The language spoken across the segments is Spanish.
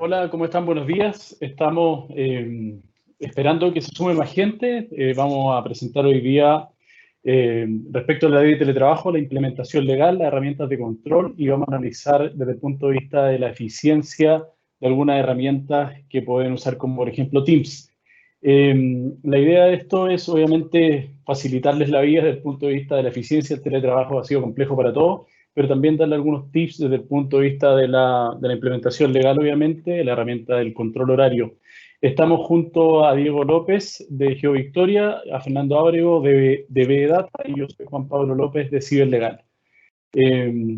Hola, ¿cómo están? Buenos días. Estamos esperando que se sume más gente. Vamos a presentar hoy día, respecto a la ley de teletrabajo, la implementación legal, las herramientas de control y vamos a analizar desde el punto de vista de la eficiencia de algunas herramientas que pueden usar, como por ejemplo Teams. La idea de esto es obviamente facilitarles la vida desde el punto de vista de la eficiencia. El teletrabajo ha sido complejo para todos, pero también darle algunos tips desde el punto de vista de la implementación legal, obviamente, la herramienta del control horario. Estamos junto a Diego López de GeoVictoria, a Fernando Ábrego de BData y yo soy Juan Pablo López de Ciberlegal. Eh,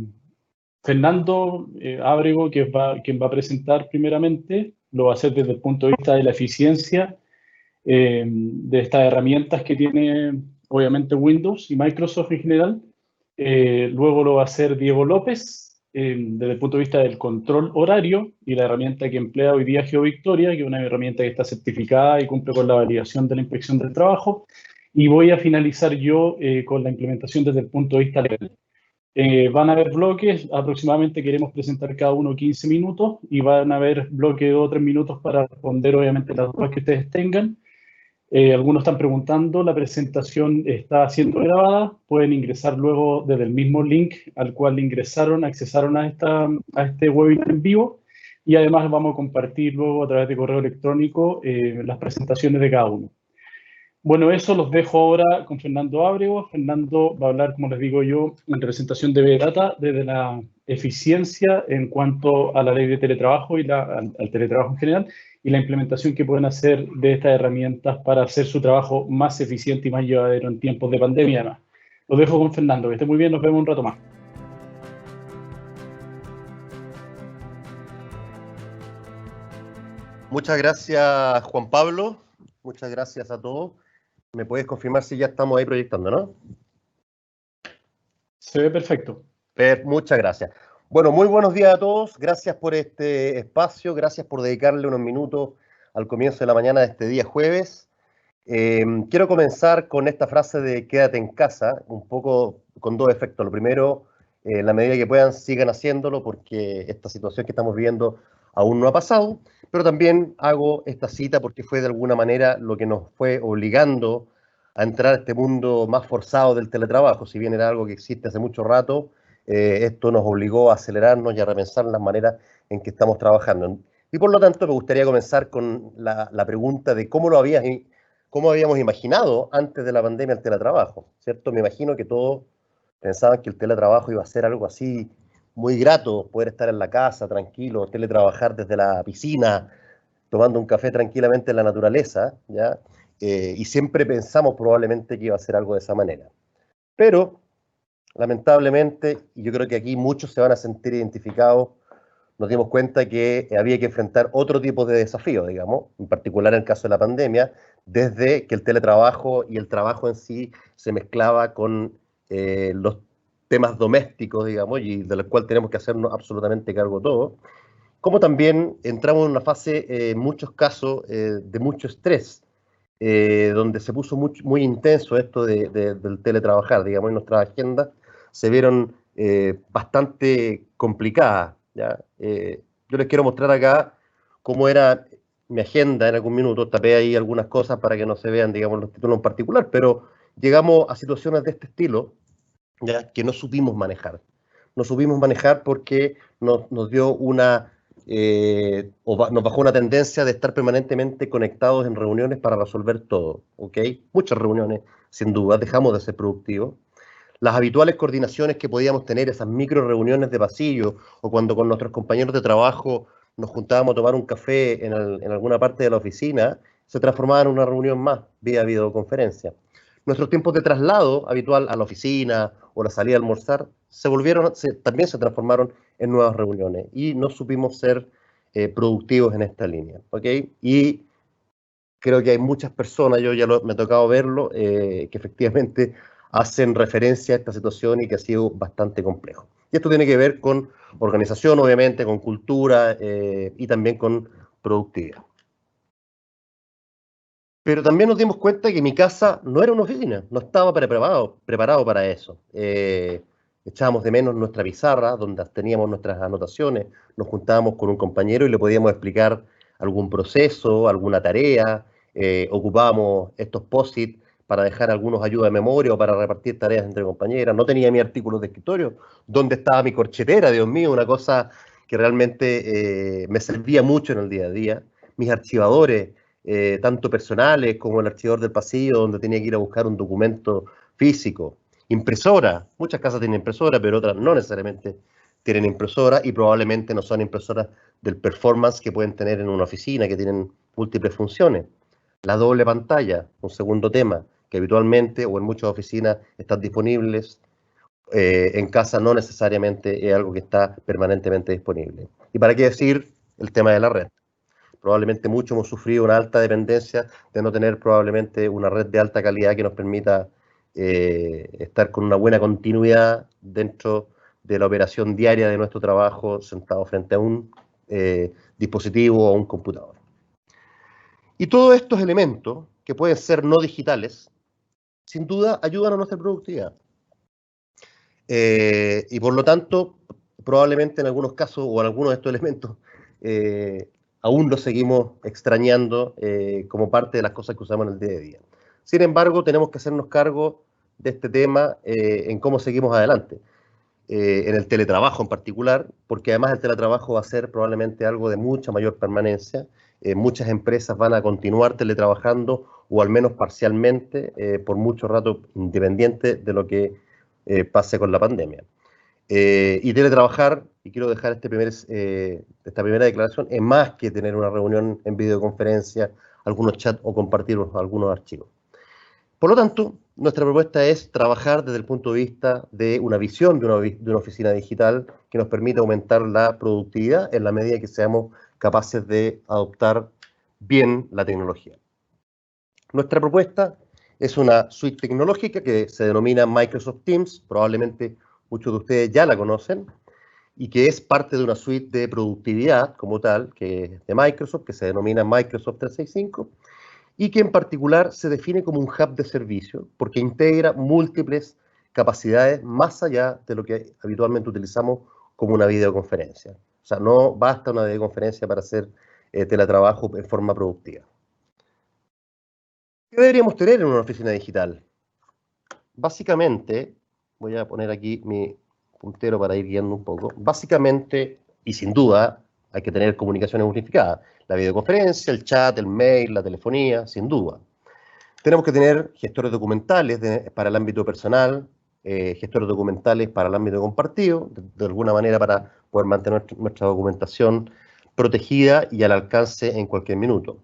Fernando Ábrego, quien va a presentar primeramente, lo va a hacer desde el punto de vista de la eficiencia de estas herramientas que tiene obviamente Windows y Microsoft en general. Luego lo va a hacer Diego López desde el punto de vista del control horario y la herramienta que emplea hoy día GeoVictoria, que es una herramienta que está certificada y cumple con la validación de la Inspección del Trabajo. Y voy a finalizar yo con la implementación desde el punto de vista legal. Van a haber bloques, aproximadamente queremos presentar cada uno 15 minutos y van a haber bloques de 2 o 3 minutos para responder obviamente las dudas que ustedes tengan. Algunos están preguntando, la presentación está siendo grabada, pueden ingresar luego desde el mismo link al cual ingresaron, accesaron a este webinar en vivo y además vamos a compartir luego a través de correo electrónico las presentaciones de cada uno. Bueno, eso los dejo ahora con Fernando Ábrego. Fernando va a hablar, como les digo yo, en representación de BData desde la eficiencia en cuanto a la ley de teletrabajo y al teletrabajo en general y la implementación que pueden hacer de estas herramientas para hacer su trabajo más eficiente y más llevadero en tiempos de pandemia además. Los dejo con Fernando, que esté muy bien, nos vemos un rato más. Muchas gracias, Juan Pablo. Muchas gracias a todos. ¿Me puedes confirmar si ya estamos ahí proyectando, no? Se ve perfecto. Muchas gracias. Bueno, muy buenos días a todos. Gracias por este espacio. Gracias por dedicarle unos minutos al comienzo de la mañana de este día jueves. Quiero comenzar con esta frase de quédate en casa, un poco con dos efectos. Lo primero, en la medida que puedan, sigan haciéndolo porque esta situación que estamos viviendo aún no ha pasado, pero también hago esta cita porque fue de alguna manera lo que nos fue obligando a entrar a este mundo más forzado del teletrabajo. Si bien era algo que existe hace mucho rato, esto nos obligó a acelerarnos y a repensar las maneras en que estamos trabajando. Y por lo tanto me gustaría comenzar con la pregunta de cómo habíamos imaginado antes de la pandemia el teletrabajo, ¿cierto? Me imagino que todos pensaban que el teletrabajo iba a ser algo así muy grato, poder estar en la casa tranquilo, teletrabajar desde la piscina, tomando un café tranquilamente en la naturaleza, ¿ya? Y siempre pensamos probablemente que iba a ser algo de esa manera. Pero, lamentablemente, y yo creo que aquí muchos se van a sentir identificados, nos dimos cuenta que había que enfrentar otro tipo de desafíos, digamos, en particular en el caso de la pandemia, desde que el teletrabajo y el trabajo en sí se mezclaba con los temas domésticos, digamos, y de los cuales tenemos que hacernos absolutamente cargo todos, como también entramos en una fase, en muchos casos, de mucho estrés, donde se puso muy intenso esto del teletrabajar, digamos, y nuestras agendas se vieron bastante complicadas, ¿ya? Yo les quiero mostrar acá cómo era mi agenda en algún minuto, tapé ahí algunas cosas para que no se vean, digamos, los títulos en particular, pero llegamos a situaciones de este estilo, ¿ya? Que no supimos manejar. No supimos manejar porque nos dio nos bajó una tendencia de estar permanentemente conectados en reuniones para resolver todo, ¿ok? Muchas reuniones, sin duda, dejamos de ser productivos. Las habituales coordinaciones que podíamos tener, esas micro reuniones de pasillo, o cuando con nuestros compañeros de trabajo nos juntábamos a tomar un café en alguna parte de la oficina, se transformaban en una reunión más, vía videoconferencia. Nuestros tiempos de traslado habitual a la oficina o la salida a almorzar también se transformaron en nuevas reuniones y no supimos ser productivos en esta línea, ¿ok? Y creo que hay muchas personas, me ha tocado verlo, que efectivamente hacen referencia a esta situación y que ha sido bastante complejo. Y esto tiene que ver con organización, obviamente, con cultura y también con productividad. Pero también nos dimos cuenta que mi casa no era una oficina, no estaba preparado para eso. echábamos de menos nuestra pizarra, donde teníamos nuestras anotaciones, nos juntábamos con un compañero y le podíamos explicar algún proceso, alguna tarea, ocupábamos estos post-it para dejar algunos ayudas de memoria o para repartir tareas entre compañeras. No tenía mi artículo de escritorio. ¿Dónde estaba mi corchetera? Dios mío, una cosa que realmente me servía mucho en el día a día. Mis archivadores, tanto personales como el archivador del pasillo, donde tenía que ir a buscar un documento físico. Impresora, muchas casas tienen impresora, pero otras no necesariamente tienen impresora y probablemente no son impresoras del performance que pueden tener en una oficina, que tienen múltiples funciones. La doble pantalla, un segundo tema, que habitualmente o en muchas oficinas están disponibles, en casa no necesariamente es algo que está permanentemente disponible. ¿Y para qué decir el tema de la red? Probablemente muchos hemos sufrido una alta dependencia de no tener probablemente una red de alta calidad que nos permita estar con una buena continuidad dentro de la operación diaria de nuestro trabajo sentado frente a un dispositivo o un computador. Y todos estos elementos, que pueden ser no digitales, sin duda ayudan a nuestra productividad. Y por lo tanto, probablemente en algunos casos o en algunos de estos elementos aún los seguimos extrañando como parte de las cosas que usamos en el día a día. Sin embargo, tenemos que hacernos cargo de este tema en cómo seguimos adelante. En el teletrabajo en particular, porque además el teletrabajo va a ser probablemente algo de mucha mayor permanencia. Muchas empresas van a continuar teletrabajando o al menos parcialmente por mucho rato, independiente de lo que pase con la pandemia. Y teletrabajar, y quiero dejar esta primera declaración, es más que tener una reunión en videoconferencia, algunos chats o compartir algunos archivos. Por lo tanto, nuestra propuesta es trabajar desde el punto de vista de una visión de una oficina digital que nos permita aumentar la productividad en la medida que seamos capaces de adoptar bien la tecnología. Nuestra propuesta es una suite tecnológica que se denomina Microsoft Teams, probablemente muchos de ustedes ya la conocen, y que es parte de una suite de productividad como tal, que es de Microsoft, que se denomina Microsoft 365, y que en particular se define como un hub de servicio, porque integra múltiples capacidades más allá de lo que habitualmente utilizamos como una videoconferencia. O sea, no basta una videoconferencia para hacer teletrabajo en forma productiva. ¿Qué deberíamos tener en una oficina digital? Básicamente, voy a poner aquí mi puntero para ir guiando un poco. Básicamente, y sin duda, hay que tener comunicaciones unificadas. La videoconferencia, el chat, el mail, la telefonía, sin duda. Tenemos que tener gestores documentales para el ámbito personal, gestores documentales para el ámbito compartido, de alguna manera para poder mantener nuestra documentación protegida y al alcance en cualquier minuto.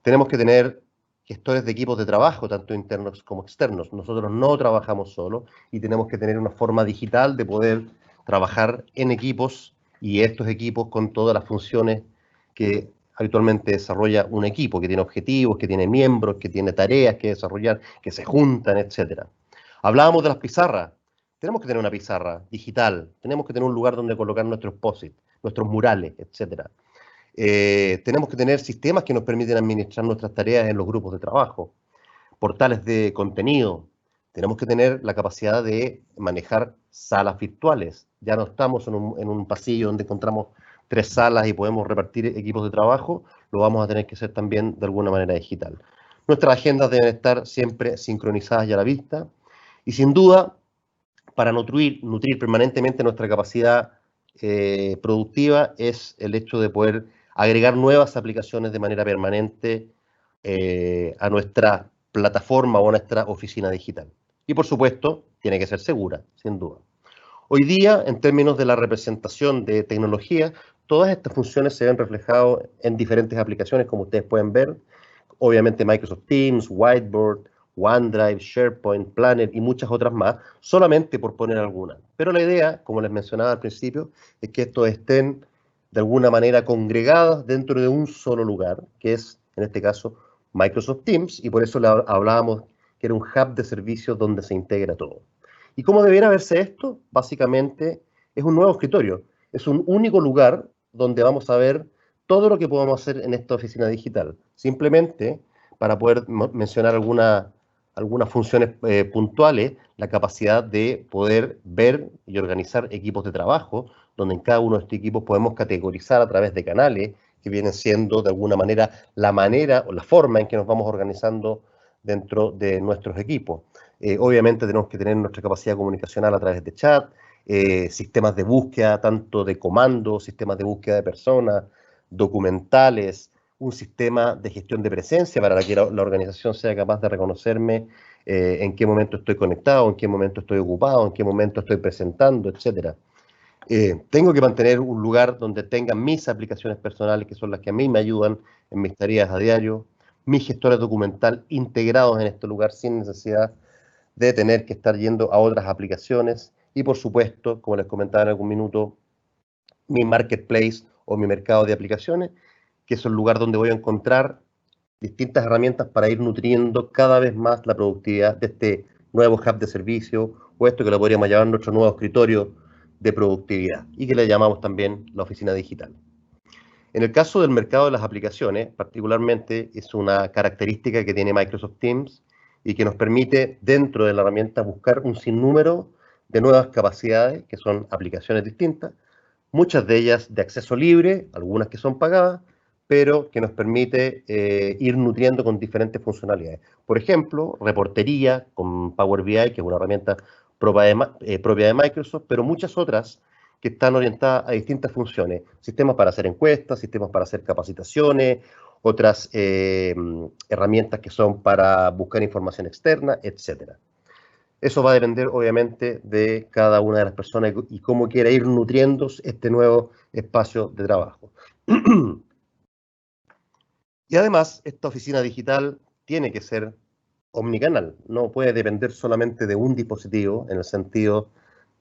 Tenemos que tener gestores de equipos de trabajo, tanto internos como externos. Nosotros no trabajamos solos y tenemos que tener una forma digital de poder trabajar en equipos y estos equipos con todas las funciones que habitualmente desarrolla un equipo, que tiene objetivos, que tiene miembros, que tiene tareas que desarrollar, que se juntan, etc. Hablábamos de las pizarras. Tenemos que tener una pizarra digital, tenemos que tener un lugar donde colocar nuestros post-it, nuestros murales, etc. Tenemos que tener sistemas que nos permiten administrar nuestras tareas en los grupos de trabajo, portales de contenido. Tenemos que tener la capacidad de manejar salas virtuales. Ya no estamos en un pasillo donde encontramos 3 salas y podemos repartir equipos de trabajo, lo vamos a tener que hacer también de alguna manera digital. Nuestras agendas deben estar siempre sincronizadas y a la vista. Y sin duda, para nutrir permanentemente nuestra capacidad productiva es el hecho de poder agregar nuevas aplicaciones de manera permanente a nuestra plataforma o a nuestra oficina digital. Y por supuesto, tiene que ser segura, sin duda. Hoy día, en términos de la representación de tecnología, todas estas funciones se ven reflejadas en diferentes aplicaciones, como ustedes pueden ver. Obviamente Microsoft Teams, Whiteboard, OneDrive, SharePoint, Planner y muchas otras más, solamente por poner algunas. Pero la idea, como les mencionaba al principio, es que estos estén de alguna manera congregados dentro de un solo lugar, que es, en este caso, Microsoft Teams, y por eso hablábamos que era un hub de servicios donde se integra todo. ¿Y cómo debería verse esto? Básicamente, es un nuevo escritorio. Es un único lugar donde vamos a ver todo lo que podamos hacer en esta oficina digital. Simplemente, para poder mencionar algunas funciones puntuales, la capacidad de poder ver y organizar equipos de trabajo, donde en cada uno de estos equipos podemos categorizar a través de canales, que vienen siendo de alguna manera la manera o la forma en que nos vamos organizando dentro de nuestros equipos. Obviamente tenemos que tener nuestra capacidad comunicacional a través de chat, sistemas de búsqueda, tanto de comandos, sistemas de búsqueda de personas, documentales, un sistema de gestión de presencia para que la organización sea capaz de reconocerme en qué momento estoy conectado, en qué momento estoy ocupado, en qué momento estoy presentando, etc. Tengo que mantener un lugar donde tenga mis aplicaciones personales, que son las que a mí me ayudan en mis tareas a diario, mis gestores documental integrados en este lugar sin necesidad de tener que estar yendo a otras aplicaciones y, por supuesto, como les comentaba en algún minuto, mi marketplace o mi mercado de aplicaciones, que es el lugar donde voy a encontrar distintas herramientas para ir nutriendo cada vez más la productividad de este nuevo hub de servicio o esto que lo podríamos llamar nuestro nuevo escritorio de productividad y que le llamamos también la oficina digital. En el caso del mercado de las aplicaciones, particularmente es una característica que tiene Microsoft Teams y que nos permite dentro de la herramienta buscar un sinnúmero de nuevas capacidades que son aplicaciones distintas, muchas de ellas de acceso libre, algunas que son pagadas, pero que nos permite ir nutriendo con diferentes funcionalidades. Por ejemplo, reportería con Power BI, que es una herramienta propia de Microsoft, pero muchas otras que están orientadas a distintas funciones. Sistemas para hacer encuestas, sistemas para hacer capacitaciones, otras herramientas que son para buscar información externa, etc. Eso va a depender, obviamente, de cada una de las personas y cómo quiera ir nutriendo este nuevo espacio de trabajo. Y además, esta oficina digital tiene que ser omnicanal, no puede depender solamente de un dispositivo, en el sentido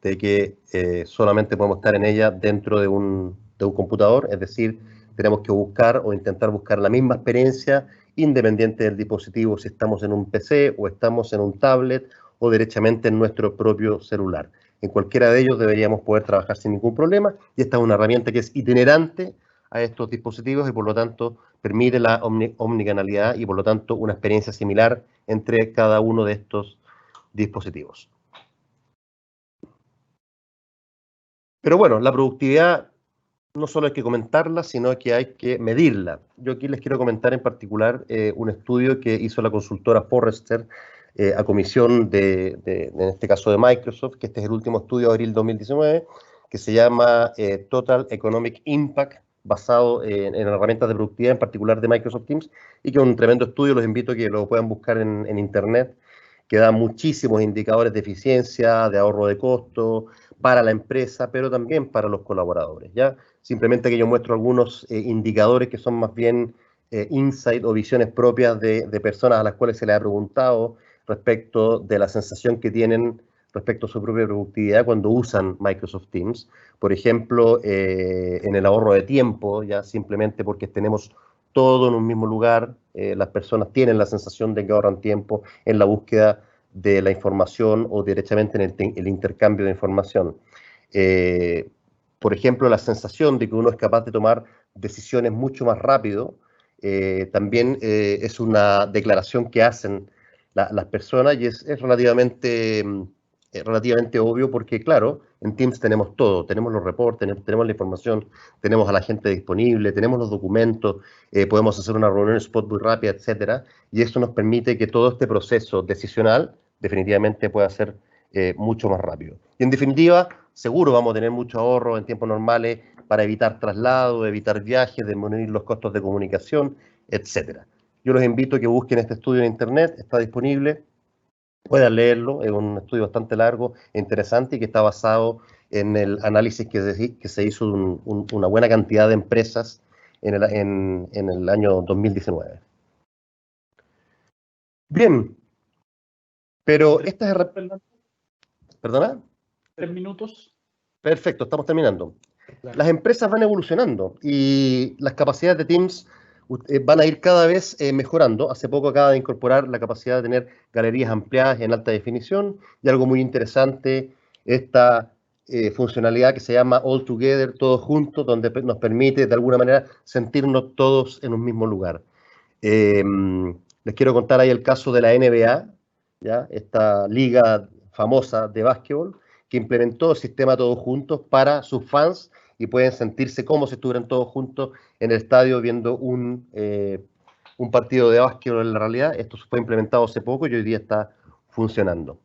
de que solamente podemos estar en ella dentro de un computador, es decir, tenemos que buscar o intentar buscar la misma experiencia independiente del dispositivo, si estamos en un PC o estamos en un tablet o derechamente en nuestro propio celular. En cualquiera de ellos deberíamos poder trabajar sin ningún problema y esta es una herramienta que es itinerante a estos dispositivos y por lo tanto permite la omnicanalidad y por lo tanto una experiencia similar entre cada uno de estos dispositivos. Pero bueno, la productividad no solo hay que comentarla, sino que hay que medirla. Yo aquí les quiero comentar en particular un estudio que hizo la consultora Forrester a comisión en este caso de Microsoft, que este es el último estudio de abril 2019, que se llama Total Economic Impact, basado en herramientas de productividad, en particular de Microsoft Teams, y que es un tremendo estudio, los invito a que lo puedan buscar en internet, que da muchísimos indicadores de eficiencia, de ahorro de costo, para la empresa, pero también para los colaboradores, ¿ya? Simplemente que yo muestro algunos indicadores que son más bien insight o visiones propias de personas a las cuales se les ha preguntado respecto de la sensación que tienen respecto a su propia productividad cuando usan Microsoft Teams. Por ejemplo, en el ahorro de tiempo, ya simplemente porque tenemos todo en un mismo lugar, las personas tienen la sensación de que ahorran tiempo en la búsqueda de la información o derechamente en el intercambio de información. Por ejemplo, la sensación de que uno es capaz de tomar decisiones mucho más rápido, también es una declaración que hacen las personas y es relativamente obvio porque, claro, en Teams tenemos todo, tenemos los reportes, tenemos la información, tenemos a la gente disponible, tenemos los documentos, podemos hacer una reunión spot muy rápida, etcétera, y eso nos permite que todo este proceso decisional definitivamente pueda ser mucho más rápido. Y en definitiva, seguro vamos a tener mucho ahorro en tiempos normales para evitar traslado, evitar viajes, disminuir los costos de comunicación, etcétera. Yo los invito a que busquen este estudio en internet, está disponible, puedan leerlo, es un estudio bastante largo e interesante y que está basado en el análisis que se hizo de una buena cantidad de empresas en el año 2019. Bien, pero estas herramientas... ¿Perdona? 3 minutos. Perfecto, estamos terminando. Claro. Las empresas van evolucionando y las capacidades de Teams van a ir cada vez mejorando. Hace poco acaba de incorporar la capacidad de tener galerías ampliadas en alta definición y algo muy interesante, esta funcionalidad que se llama All Together, todos juntos, donde nos permite de alguna manera sentirnos todos en un mismo lugar. Les quiero contar ahí el caso de la NBA, ¿ya? Esta liga famosa de básquetbol, que implementó el sistema Todos Juntos para sus fans y pueden sentirse como si estuvieran todos juntos en el estadio viendo un partido de básquetbol en la realidad. Esto fue implementado hace poco y hoy día está funcionando.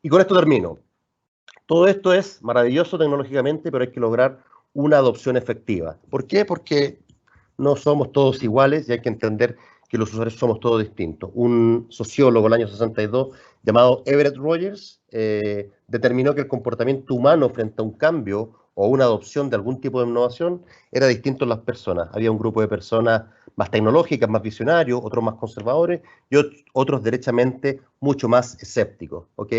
Y con esto termino. Todo esto es maravilloso tecnológicamente, pero hay que lograr una adopción efectiva. ¿Por qué? Porque no somos todos iguales y hay que entender que los usuarios somos todos distintos. Un sociólogo del año 62 llamado Everett Rogers determinó que el comportamiento humano frente a un cambio o una adopción de algún tipo de innovación era distinto en las personas. Había un grupo de personas más tecnológicas, más visionarios, otros más conservadores y otros derechamente mucho más escépticos, ¿ok?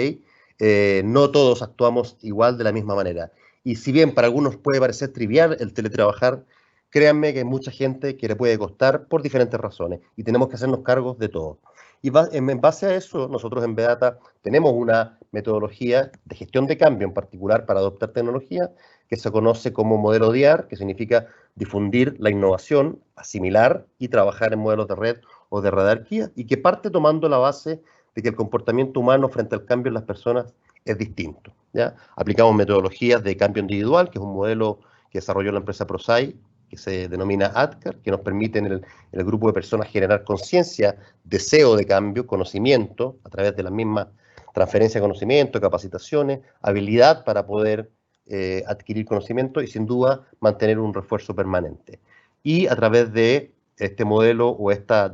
No todos actuamos igual de la misma manera. Y si bien para algunos puede parecer trivial el teletrabajar, créanme que hay mucha gente que le puede costar por diferentes razones y tenemos que hacernos cargos de todo. Y en base a eso, nosotros en Vedata tenemos una metodología de gestión de cambio en particular para adoptar tecnología que se conoce como modelo DIAR, que significa difundir la innovación, asimilar y trabajar en modelos de red o de redarquía, y que parte tomando la base de que el comportamiento humano frente al cambio en las personas es distinto, ¿ya? Aplicamos metodologías de cambio individual, que es un modelo que desarrolló la empresa Prosai, que se denomina ADKAR, que nos permite en el grupo de personas generar conciencia, deseo de cambio, conocimiento, a través de la misma transferencia de conocimiento, capacitaciones, habilidad para poder adquirir conocimiento y sin duda mantener un refuerzo permanente. Y a través de este modelo o esta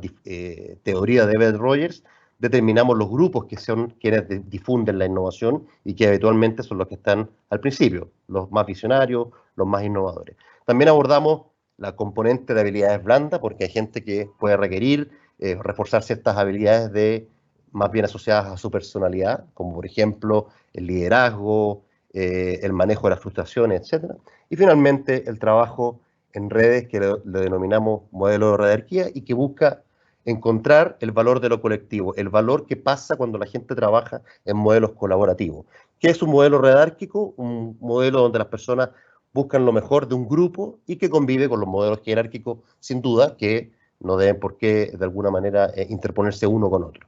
teoría de Everett Rogers, determinamos los grupos que son quienes difunden la innovación y que habitualmente son los que están al principio, los más visionarios, los más innovadores. También abordamos la componente de habilidades blandas, porque hay gente que puede requerir reforzar ciertas habilidades más bien asociadas a su personalidad, como por ejemplo el liderazgo, el manejo de las frustraciones, etc. Y finalmente el trabajo en redes, que lo denominamos modelo de redarquía y que busca encontrar el valor de lo colectivo, el valor que pasa cuando la gente trabaja en modelos colaborativos. ¿Qué es un modelo redárquico? Un modelo donde las personas buscan lo mejor de un grupo y que convive con los modelos jerárquicos, sin duda, que no deben por qué, de alguna manera, interponerse uno con otro.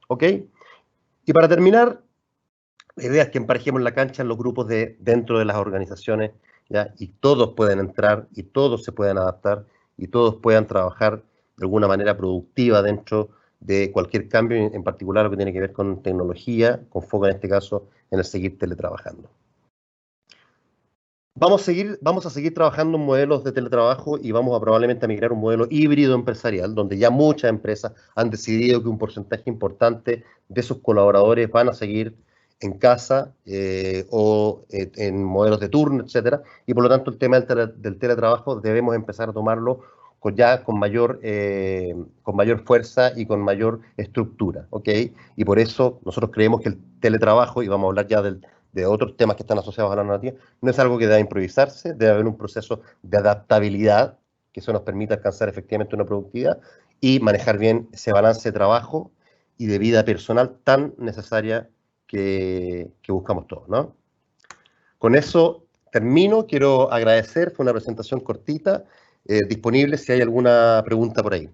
¿Ok? Y para terminar, la idea es que emparejemos la cancha en los grupos dentro de las organizaciones, ¿ya? Y todos pueden entrar, y todos se pueden adaptar, y todos puedan trabajar de alguna manera productiva dentro de cualquier cambio, en particular lo que tiene que ver con tecnología, con foco en este caso en el seguir teletrabajando. Vamos a seguir trabajando en modelos de teletrabajo y vamos a probablemente a migrar a un modelo híbrido empresarial, donde ya muchas empresas han decidido que un porcentaje importante de sus colaboradores van a seguir en casa o en modelos de turno, etcétera. Y por lo tanto el tema del teletrabajo debemos empezar a tomarlo con mayor fuerza y con mayor estructura, ¿ok? Y por eso nosotros creemos que el teletrabajo, y vamos a hablar ya de otros temas que están asociados a la normativa, no es algo que deba improvisarse, debe haber un proceso de adaptabilidad que eso nos permita alcanzar efectivamente una productividad y manejar bien ese balance de trabajo y de vida personal tan necesaria que buscamos todos, ¿no? Con eso termino, quiero agradecer, fue una presentación cortita, disponible si hay alguna pregunta por ahí.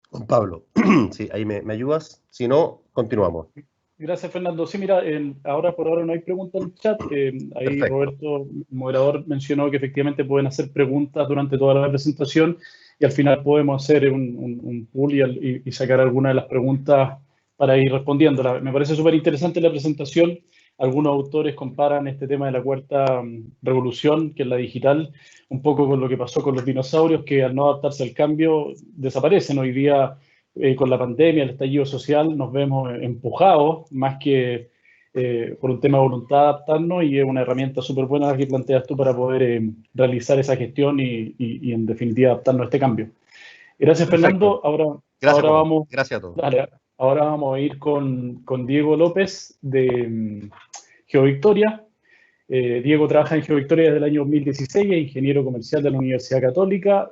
Juan Pablo, sí, ahí me ayudas, si no, continuamos. Gracias, Fernando. Sí, mira, por ahora no hay preguntas en el chat. Ahí Perfecto. Roberto, el moderador, mencionó que efectivamente pueden hacer preguntas durante toda la presentación y al final podemos hacer un pool y sacar alguna de las preguntas para ir respondiéndolas. Me parece súper interesante la presentación. Algunos autores comparan este tema de la cuarta revolución, que es la digital, un poco con lo que pasó con los dinosaurios, que al no adaptarse al cambio desaparecen. Hoy día con la pandemia, el estallido social, nos vemos empujados más que por un tema de voluntad de adaptarnos y es una herramienta súper buena la que planteas tú para poder realizar esa gestión y en definitiva adaptarnos a este cambio. Gracias, Perfecto. Fernando. Gracias, Juan. Gracias a todos. Dale, ahora vamos a ir con Diego López de GeoVictoria. Diego trabaja en GeoVictoria desde el año 2016, es ingeniero comercial de la Universidad Católica,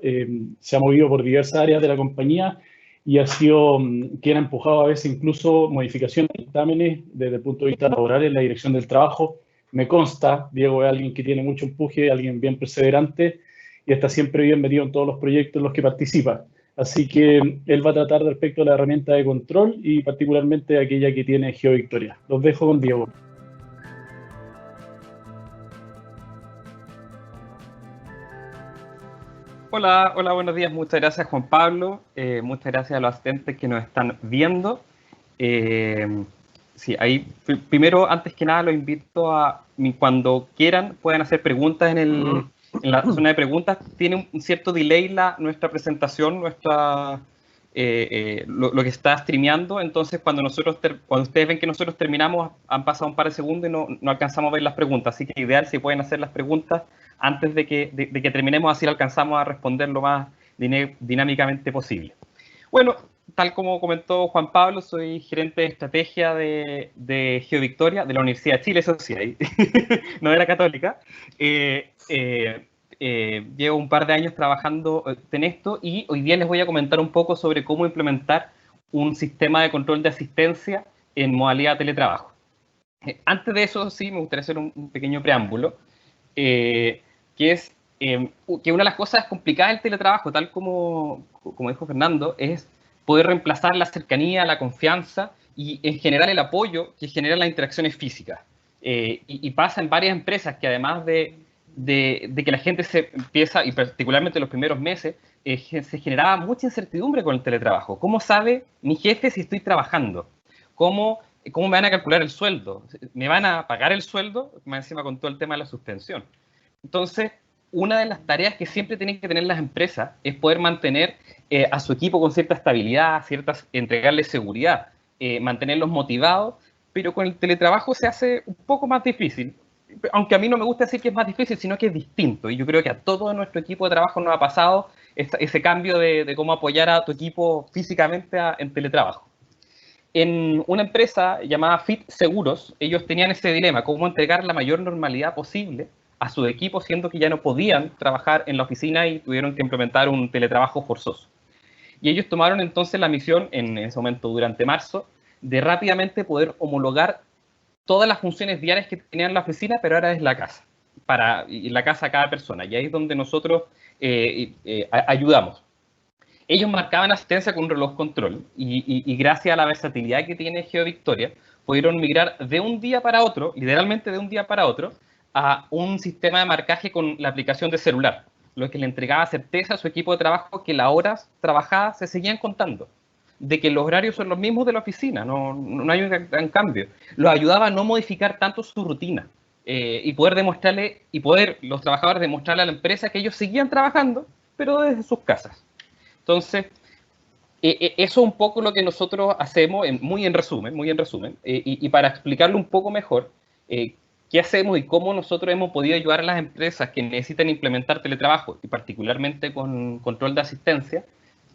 se ha movido por diversas áreas de la compañía y ha sido quien ha empujado a veces incluso modificaciones de dictámenes desde el punto de vista laboral en la dirección del trabajo. Me consta, Diego es alguien que tiene mucho empuje, alguien bien perseverante y está siempre bien metido en todos los proyectos en los que participa. Así que él va a tratar respecto a la herramienta de control y particularmente aquella que tiene GeoVictoria. Los dejo con Diego. Hola, hola, buenos días. Muchas gracias, Juan Pablo. Muchas gracias a los asistentes que nos están viendo. Sí, ahí primero, antes que nada, los invito a, cuando quieran, pueden hacer preguntas en la zona de preguntas. Tiene un cierto delay nuestra presentación, lo que está streameando. Entonces, cuando ustedes ven que nosotros terminamos, han pasado un par de segundos y no alcanzamos a ver las preguntas. Así que ideal si pueden hacer las preguntas antes de que terminemos, así alcanzamos a responder lo más dinámicamente posible. Bueno, tal como comentó Juan Pablo, soy gerente de estrategia de GeoVictoria, de la Universidad de Chile, eso sí, no de la Católica. Llevo un par de años trabajando en esto y hoy día les voy a comentar un poco sobre cómo implementar un sistema de control de asistencia en modalidad teletrabajo. Antes de eso, sí, me gustaría hacer un pequeño preámbulo, que es que una de las cosas complicadas del teletrabajo, tal como dijo Fernando, es poder reemplazar la cercanía, la confianza y en general el apoyo que generan las interacciones físicas. Y pasa en varias empresas que además de que la gente se empieza, y particularmente en los primeros meses, se generaba mucha incertidumbre con el teletrabajo. ¿Cómo sabe mi jefe si estoy trabajando? ¿Cómo me van a calcular el sueldo? ¿Me van a pagar el sueldo? Más encima con todo el tema de la suspensión. Entonces, una de las tareas que siempre tienen que tener las empresas es poder mantener a su equipo con cierta estabilidad, entregarles seguridad, mantenerlos motivados, pero con el teletrabajo se hace un poco más difícil. Aunque a mí no me gusta decir que es más difícil, sino que es distinto. Y yo creo que a todo nuestro equipo de trabajo nos ha pasado ese cambio de cómo apoyar a tu equipo físicamente en teletrabajo. En una empresa llamada Fit Seguros, ellos tenían ese dilema, cómo entregar la mayor normalidad posible a su equipo, siendo que ya no podían trabajar en la oficina y tuvieron que implementar un teletrabajo forzoso. Y ellos tomaron entonces la misión, en ese momento durante marzo, de rápidamente poder homologar todas las funciones diarias que tenían en la oficina, pero ahora es la casa, y la casa a cada persona. Y ahí es donde nosotros ayudamos. Ellos marcaban asistencia con un reloj control y gracias a la versatilidad que tiene GeoVictoria, pudieron migrar de un día para otro, literalmente de un día para otro, a un sistema de marcaje con la aplicación de celular, lo que le entregaba certeza a su equipo de trabajo que las horas trabajadas se seguían contando, de que los horarios son los mismos de la oficina, no hay un gran cambio. Los ayudaba a no modificar tanto su rutina y poder los trabajadores demostrarle a la empresa que ellos seguían trabajando, pero desde sus casas. Entonces, eso es un poco lo que nosotros hacemos, muy en resumen, y para explicarlo un poco mejor, qué hacemos y cómo nosotros hemos podido ayudar a las empresas que necesitan implementar teletrabajo, y particularmente con control de asistencia,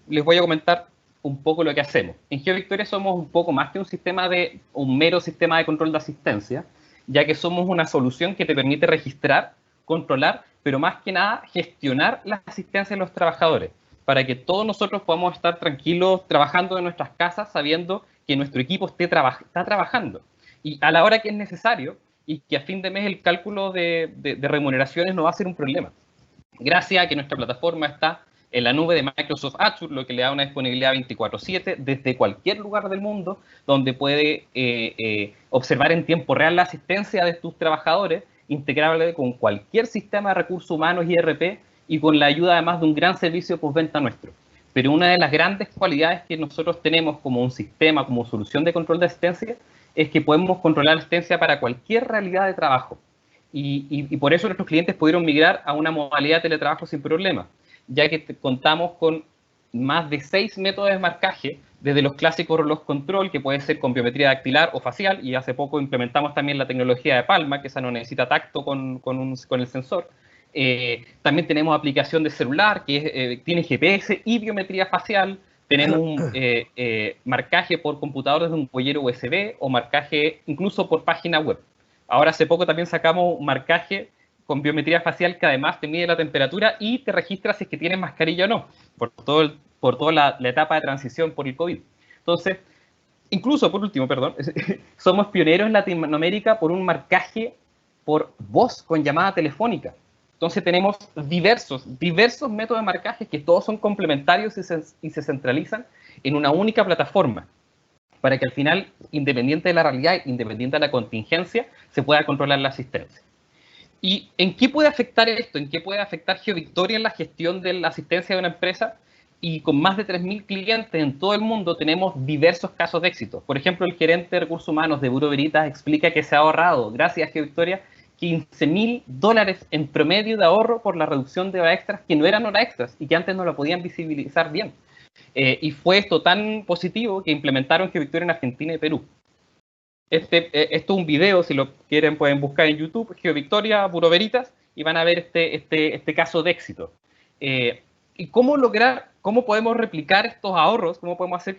les voy a comentar un poco lo que hacemos. En GeoVictoria somos un poco más que un mero sistema de control de asistencia, ya que somos una solución que te permite registrar, controlar, pero más que nada gestionar la asistencia de los trabajadores, para que todos nosotros podamos estar tranquilos trabajando en nuestras casas sabiendo que nuestro equipo está trabajando. Y a la hora que es necesario y que a fin de mes el cálculo de remuneraciones no va a ser un problema. Gracias a que nuestra plataforma está en la nube de Microsoft Azure, lo que le da una disponibilidad 24/7 desde cualquier lugar del mundo, donde puede observar en tiempo real la asistencia de tus trabajadores, integrable con cualquier sistema de recursos humanos y ERP, y con la ayuda además de un gran servicio postventa nuestro. Pero una de las grandes cualidades que nosotros tenemos como un sistema, como solución de control de asistencia, es que podemos controlar la asistencia para cualquier realidad de trabajo. Y por eso nuestros clientes pudieron migrar a una modalidad de teletrabajo sin problema, ya que contamos con más de 6 métodos de marcaje, desde los clásicos reloj control, que puede ser con biometría dactilar o facial, y hace poco implementamos también la tecnología de palma, que esa no necesita tacto con el sensor. También tenemos aplicación de celular, que tiene GPS y biometría facial. Tenemos un marcaje por computador desde un huellero USB o marcaje incluso por página web. Ahora hace poco también sacamos un marcaje con biometría facial que además te mide la temperatura y te registra si es que tienes mascarilla o no, por toda la etapa de transición por el COVID. Entonces, incluso, por último, perdón, somos pioneros en Latinoamérica por un marcaje por voz con llamada telefónica. Entonces tenemos diversos métodos de marcaje que todos son complementarios y se centralizan en una única plataforma, para que al final, independiente de la realidad, independiente de la contingencia, se pueda controlar la asistencia. ¿Y en qué puede afectar esto? ¿En qué puede afectar GeoVictoria en la gestión de la asistencia de una empresa? Y con más de 3.000 clientes en todo el mundo tenemos diversos casos de éxito. Por ejemplo, el gerente de recursos humanos de Bureau Veritas explica que se ha ahorrado, gracias a GeoVictoria, $15.000 en promedio de ahorro por la reducción de horas extras que no eran horas extras y que antes no la podían visibilizar bien. Y fue esto tan positivo que implementaron GeoVictoria en Argentina y Perú. Esto es un video, si lo quieren pueden buscar en YouTube, GeoVictoria, Bureau Veritas, y van a ver este caso de éxito. ¿Y cómo podemos replicar estos ahorros? ¿Cómo podemos hacer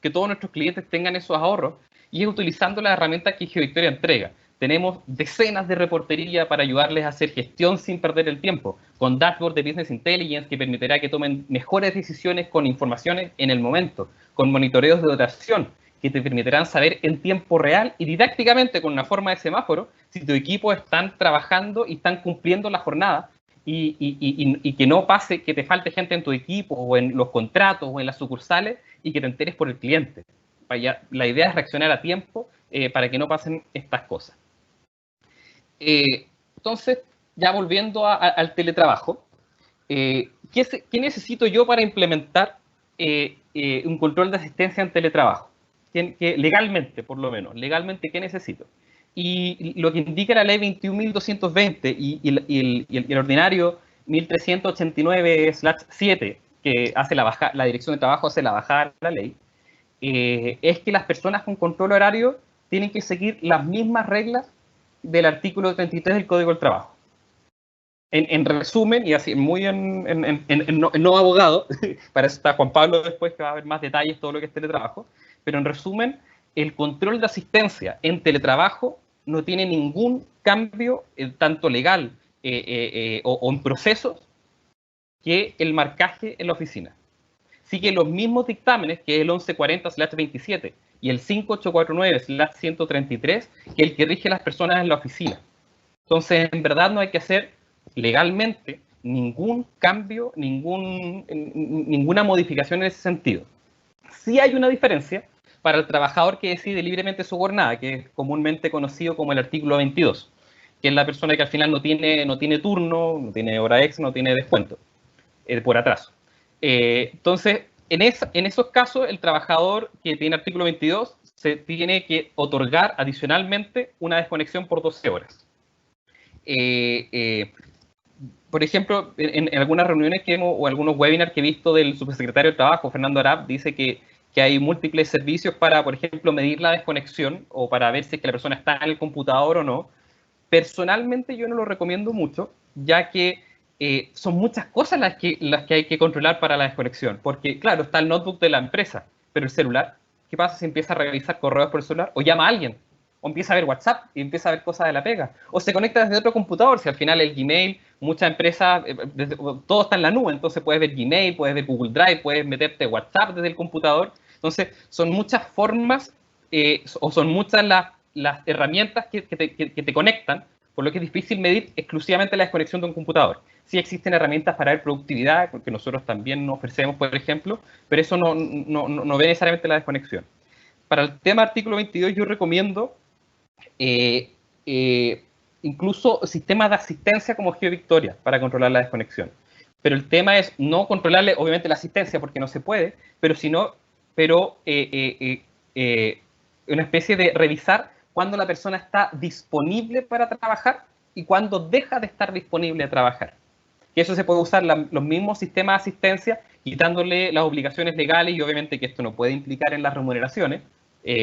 que todos nuestros clientes tengan esos ahorros? Y es utilizando las herramientas que GeoVictoria entrega. Tenemos decenas de reportería para ayudarles a hacer gestión sin perder el tiempo, con dashboard de Business Intelligence que permitirá que tomen mejores decisiones con informaciones en el momento, con monitoreos de dotación que te permitirán saber en tiempo real y didácticamente con una forma de semáforo si tu equipo están trabajando y están cumpliendo la jornada y que no pase que te falte gente en tu equipo o en los contratos o en las sucursales y que te enteres por el cliente. La idea es reaccionar a tiempo para que no pasen estas cosas. Entonces, ya volviendo al teletrabajo, ¿qué necesito yo para implementar un control de asistencia en teletrabajo? Legalmente, por lo menos, legalmente, ¿qué necesito? Y lo que indica la ley 21.220 y el ordinario 1389/7, que hace la Dirección de Trabajo hace la bajada de la ley, es que las personas con control horario tienen que seguir las mismas reglas del artículo 33 del Código del Trabajo. En resumen, y así muy no abogado, para eso está Juan Pablo después, que va a ver más detalles todo lo que es teletrabajo, pero en resumen, el control de asistencia en teletrabajo no tiene ningún cambio, tanto legal o en procesos, que el marcaje en la oficina. Sigue los mismos dictámenes que el 1140/27 y el 5849/133, que el que rige a las personas en la oficina. Entonces, en verdad no hay que hacer legalmente ningún cambio, ninguna modificación en ese sentido. Sí hay una diferencia para el trabajador que decide libremente su jornada, que es comúnmente conocido como el artículo 22, que es la persona que al final no tiene turno, no tiene hora extra, no tiene descuento por atraso. Entonces, en esos casos, el trabajador que tiene artículo 22 se tiene que otorgar adicionalmente una desconexión por 12 horas. Por ejemplo, en algunas reuniones o algunos webinars que he visto del subsecretario de Trabajo, Fernando Arap, dice que hay múltiples servicios para, por ejemplo, medir la desconexión o para ver si es que la persona está en el computador o no. Personalmente yo no lo recomiendo mucho, ya que son muchas cosas las que hay que controlar para la desconexión. Porque, claro, está el notebook de la empresa, pero el celular, ¿qué pasa si empieza a revisar correos por el celular? O llama a alguien, o empieza a ver WhatsApp y empieza a ver cosas de la pega. O se conecta desde otro computador, si al final el Gmail, muchas empresas, todo está en la nube, entonces puedes ver Gmail, puedes ver Google Drive, puedes meterte WhatsApp desde el computador. Entonces, son muchas formas o son muchas las herramientas que te conectan, por lo que es difícil medir exclusivamente la desconexión de un computador. Sí existen herramientas para ver productividad, que nosotros también ofrecemos, por ejemplo, pero eso no ve necesariamente la desconexión. Para el tema artículo 22 yo recomiendo incluso sistemas de asistencia como GeoVictoria para controlar la desconexión. Pero el tema es no controlarle, obviamente, la asistencia porque no se puede, pero una especie de revisar cuándo la persona está disponible para trabajar y cuándo deja de estar disponible a trabajar. Que eso se puede usar los mismos sistemas de asistencia, quitándole las obligaciones legales y obviamente que esto no puede implicar en las remuneraciones.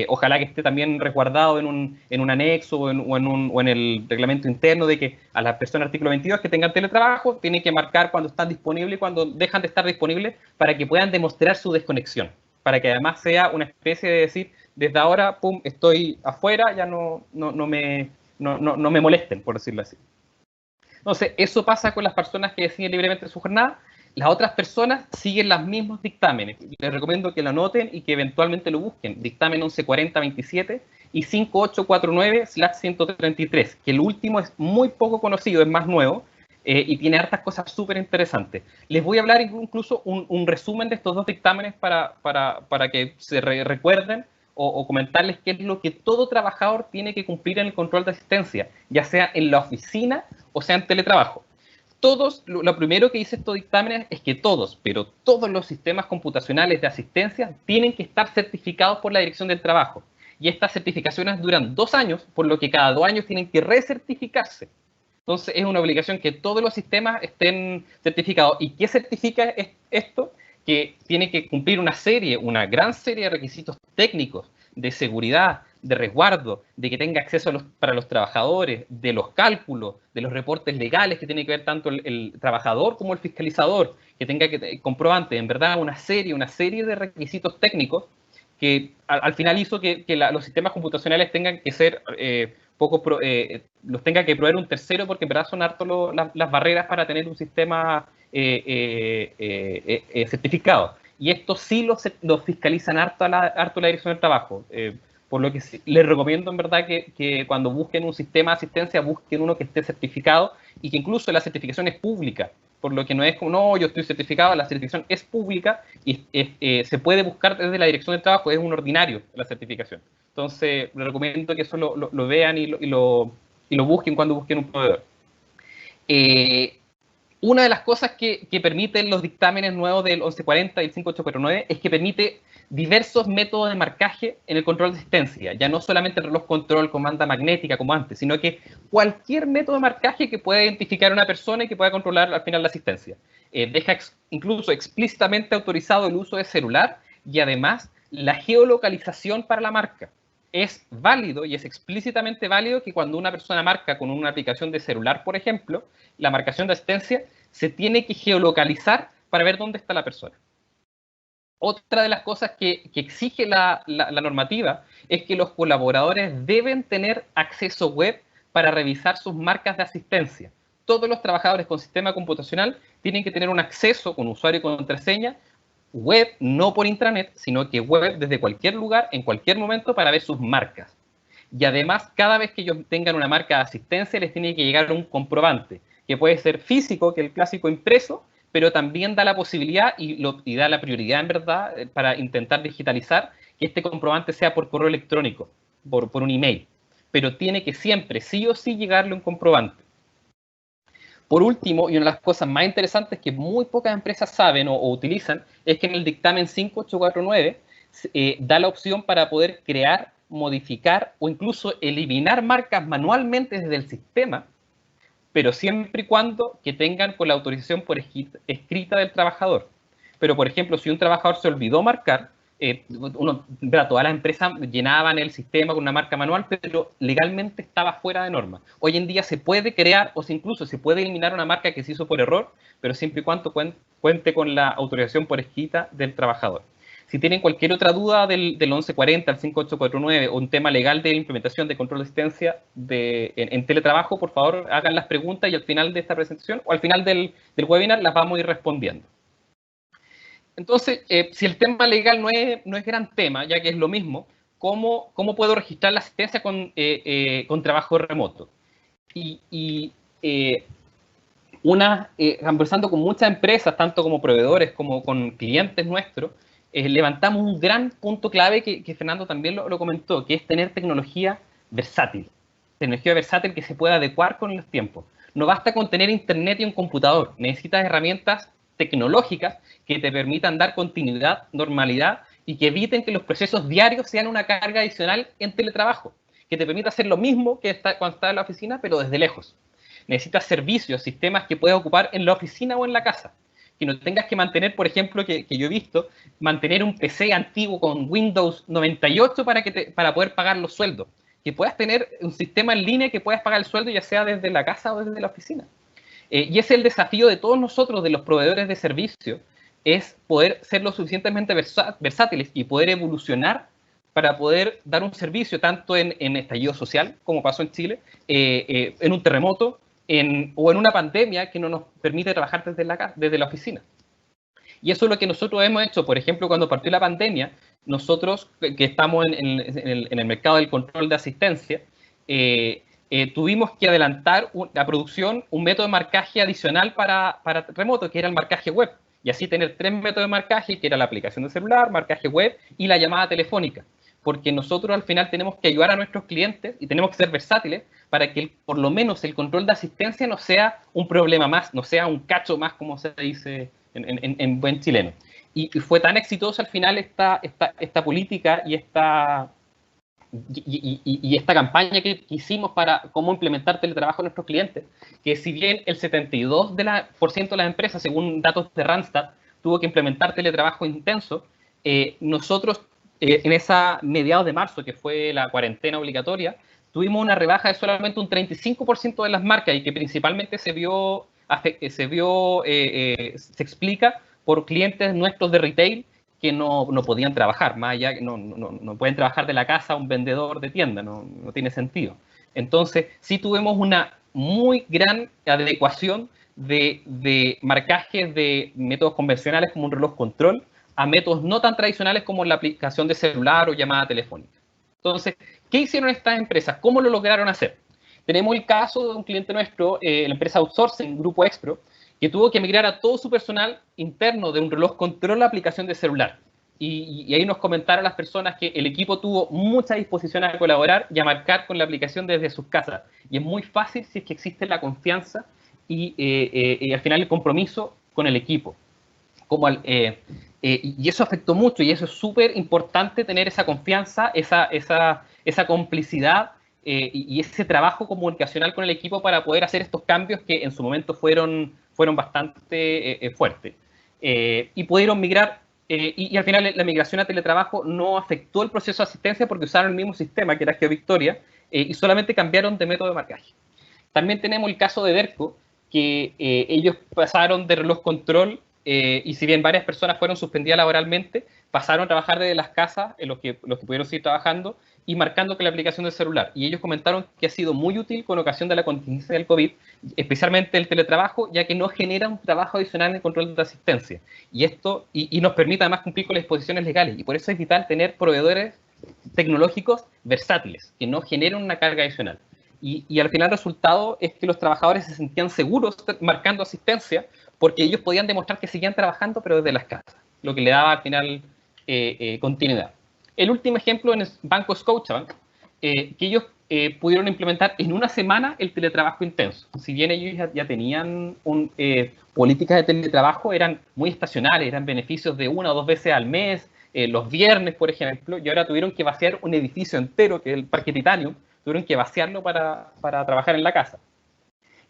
Ojalá que esté también resguardado en un anexo o en el reglamento interno de que a las personas artículo 22 que tengan teletrabajo tienen que marcar cuando están disponibles y cuando dejan de estar disponibles para que puedan demostrar su desconexión. Para que además sea una especie de decir, desde ahora, pum, estoy afuera, ya no me molesten, por decirlo así. Entonces, eso pasa con las personas que deciden libremente su jornada. Las otras personas siguen los mismos dictámenes. Les recomiendo que lo anoten y que eventualmente lo busquen. Dictamen 1140/27 y 5849/133, que el último es muy poco conocido, es más nuevo, y tiene hartas cosas súper interesantes. Les voy a hablar incluso un resumen de estos dos dictámenes para que se recuerden o comentarles qué es lo que todo trabajador tiene que cumplir en el control de asistencia, ya sea en la oficina o sea en teletrabajo. Todos, lo primero que dice estos dictámenes es que todos, pero todos los sistemas computacionales de asistencia tienen que estar certificados por la Dirección del Trabajo. Y estas certificaciones duran 2 años, por lo que cada 2 años tienen que recertificarse. Entonces es una obligación que todos los sistemas estén certificados. ¿Y qué certifica esto? Que tiene que cumplir una gran serie de requisitos técnicos, de seguridad, de resguardo, de que tenga acceso para los trabajadores, de los cálculos, de los reportes legales que tiene que ver tanto el trabajador como el fiscalizador, que tenga comprobante, en verdad, una serie de requisitos técnicos que al final hizo que los sistemas computacionales tengan que ser los tenga que proveer un tercero, porque en verdad son harto las barreras para tener un sistema certificado. Y esto sí lo fiscalizan harto la Dirección del Trabajo. Por lo que les recomiendo en verdad que cuando busquen un sistema de asistencia, busquen uno que esté certificado y que incluso la certificación es pública. Por lo que no es como, no, yo estoy certificado, la certificación es pública y se puede buscar desde la Dirección del Trabajo, es un ordinario la certificación. Entonces, les recomiendo que eso lo vean y lo busquen cuando busquen un proveedor. Una de las cosas que permiten los dictámenes nuevos del 1140 y el 5849 es que permite diversos métodos de marcaje en el control de asistencia, ya no solamente el reloj control con banda magnética como antes, sino que cualquier método de marcaje que pueda identificar a una persona y que pueda controlar al final la asistencia. Deja incluso explícitamente autorizado el uso de celular y además la geolocalización para la marca. Es válido y es explícitamente válido que cuando una persona marca con una aplicación de celular, por ejemplo, la marcación de asistencia se tiene que geolocalizar para ver dónde está la persona. Otra de las cosas que exige la normativa es que los colaboradores deben tener acceso web para revisar sus marcas de asistencia. Todos los trabajadores con sistema computacional tienen que tener un acceso con usuario y contraseña web, no por intranet, sino que web desde cualquier lugar, en cualquier momento, para ver sus marcas. Y además, cada vez que ellos tengan una marca de asistencia, les tiene que llegar un comprobante, que puede ser físico, que es el clásico impreso, pero también da la posibilidad y da la prioridad, en verdad, para intentar digitalizar, que este comprobante sea por correo electrónico, por un email. Pero tiene que siempre, sí o sí, llegarle un comprobante. Por último, y una de las cosas más interesantes que muy pocas empresas saben o utilizan, es que en el dictamen 5849 da la opción para poder crear, modificar o incluso eliminar marcas manualmente desde el sistema, pero siempre y cuando que tengan con la autorización por escrita del trabajador. Pero, por ejemplo, si un trabajador se olvidó marcar, todas las empresas llenaban el sistema con una marca manual, pero legalmente estaba fuera de norma. Hoy en día se puede crear o incluso se puede eliminar una marca que se hizo por error, pero siempre y cuando cuente con la autorización por escrita del trabajador. Si tienen cualquier otra duda del 1140 al 5849 o un tema legal de implementación de control de asistencia en teletrabajo, por favor hagan las preguntas y al final de esta presentación o al final del webinar las vamos a ir respondiendo. Entonces, si el tema legal no es gran tema, ya que es lo mismo, ¿cómo puedo registrar la asistencia con trabajo remoto? Conversando con muchas empresas, tanto como proveedores como con clientes nuestros, levantamos un gran punto clave que Fernando también lo comentó, que es tener tecnología versátil que se pueda adecuar con los tiempos. No basta con tener internet y un computador, necesitas herramientas tecnológicas que te permitan dar continuidad, normalidad y que eviten que los procesos diarios sean una carga adicional en teletrabajo, que te permita hacer lo mismo que cuando estás en la oficina, pero desde lejos. Necesitas servicios, sistemas que puedas ocupar en la oficina o en la casa, que no tengas que mantener, por ejemplo, que yo he visto, mantener un PC antiguo con Windows 98 para poder pagar los sueldos, que puedas tener un sistema en línea que puedas pagar el sueldo ya sea desde la casa o desde la oficina. Y es el desafío de todos nosotros, de los proveedores de servicio, es poder ser lo suficientemente versátiles y poder evolucionar para poder dar un servicio tanto en estallido social, como pasó en Chile, en un terremoto, o en una pandemia que no nos permite trabajar desde la oficina. Y eso es lo que nosotros hemos hecho. Por ejemplo, cuando partió la pandemia, nosotros que estamos en el mercado del control de asistencia, tuvimos que adelantar la producción, un método de marcaje adicional para remoto, que era el marcaje web. Y así tener 3 métodos de marcaje, que era la aplicación de celular, marcaje web y la llamada telefónica. Porque nosotros al final tenemos que ayudar a nuestros clientes y tenemos que ser versátiles para que por lo menos el control de asistencia no sea un problema más, no sea un cacho más, como se dice en buen chileno. Y fue tan exitosa al final esta política y esta campaña que hicimos para cómo implementar teletrabajo en nuestros clientes, que si bien el 72% de las empresas, según datos de Randstad, tuvo que implementar teletrabajo intenso, nosotros en esa mediados de marzo, que fue la cuarentena obligatoria, tuvimos una rebaja de solamente un 35% de las marcas y que principalmente se explica por clientes nuestros de retail que no podían trabajar, más allá que no pueden trabajar de la casa un vendedor de tienda, no tiene sentido. Entonces, sí tuvimos una muy gran adecuación de marcajes de métodos convencionales como un reloj control a métodos no tan tradicionales como la aplicación de celular o llamada telefónica. Entonces, ¿qué hicieron estas empresas? ¿Cómo lo lograron hacer? Tenemos el caso de un cliente nuestro, la empresa Outsourcing, Grupo Expro, que tuvo que migrar a todo su personal interno de un reloj control a la aplicación de celular. Y ahí nos comentaron las personas que el equipo tuvo mucha disposición a colaborar y a marcar con la aplicación desde sus casas. Y es muy fácil si es que existe la confianza y al final el compromiso con el equipo. Y eso afectó mucho y eso es súper importante tener esa confianza, esa complicidad y ese trabajo comunicacional con el equipo para poder hacer estos cambios que en su momento fueron bastante fuertes. Y pudieron migrar, y al final la migración a teletrabajo no afectó el proceso de asistencia porque usaron el mismo sistema que era GeoVictoria y solamente cambiaron de método de marcaje. También tenemos el caso de Derco, que ellos pasaron de reloj control y si bien varias personas fueron suspendidas laboralmente, pasaron a trabajar desde las casas, los que pudieron seguir trabajando, y marcando con la aplicación del celular. Y ellos comentaron que ha sido muy útil con ocasión de la contingencia del COVID, especialmente el teletrabajo, ya que no genera un trabajo adicional en el control de asistencia. Y esto y nos permite además cumplir con las disposiciones legales. Y por eso es vital tener proveedores tecnológicos versátiles, que no generen una carga adicional. Y al final el resultado es que los trabajadores se sentían seguros marcando asistencia porque ellos podían demostrar que seguían trabajando pero desde las casas, lo que le daba al final continuidad. El último ejemplo en el Banco Scotiabank, que ellos pudieron implementar en una semana el teletrabajo intenso. Si bien ellos ya tenían políticas de teletrabajo, eran muy estacionales, eran beneficios de 1 o 2 veces al mes, los viernes, por ejemplo, y ahora tuvieron que vaciar un edificio entero, que es el Parque Titanium, tuvieron que vaciarlo para trabajar en la casa.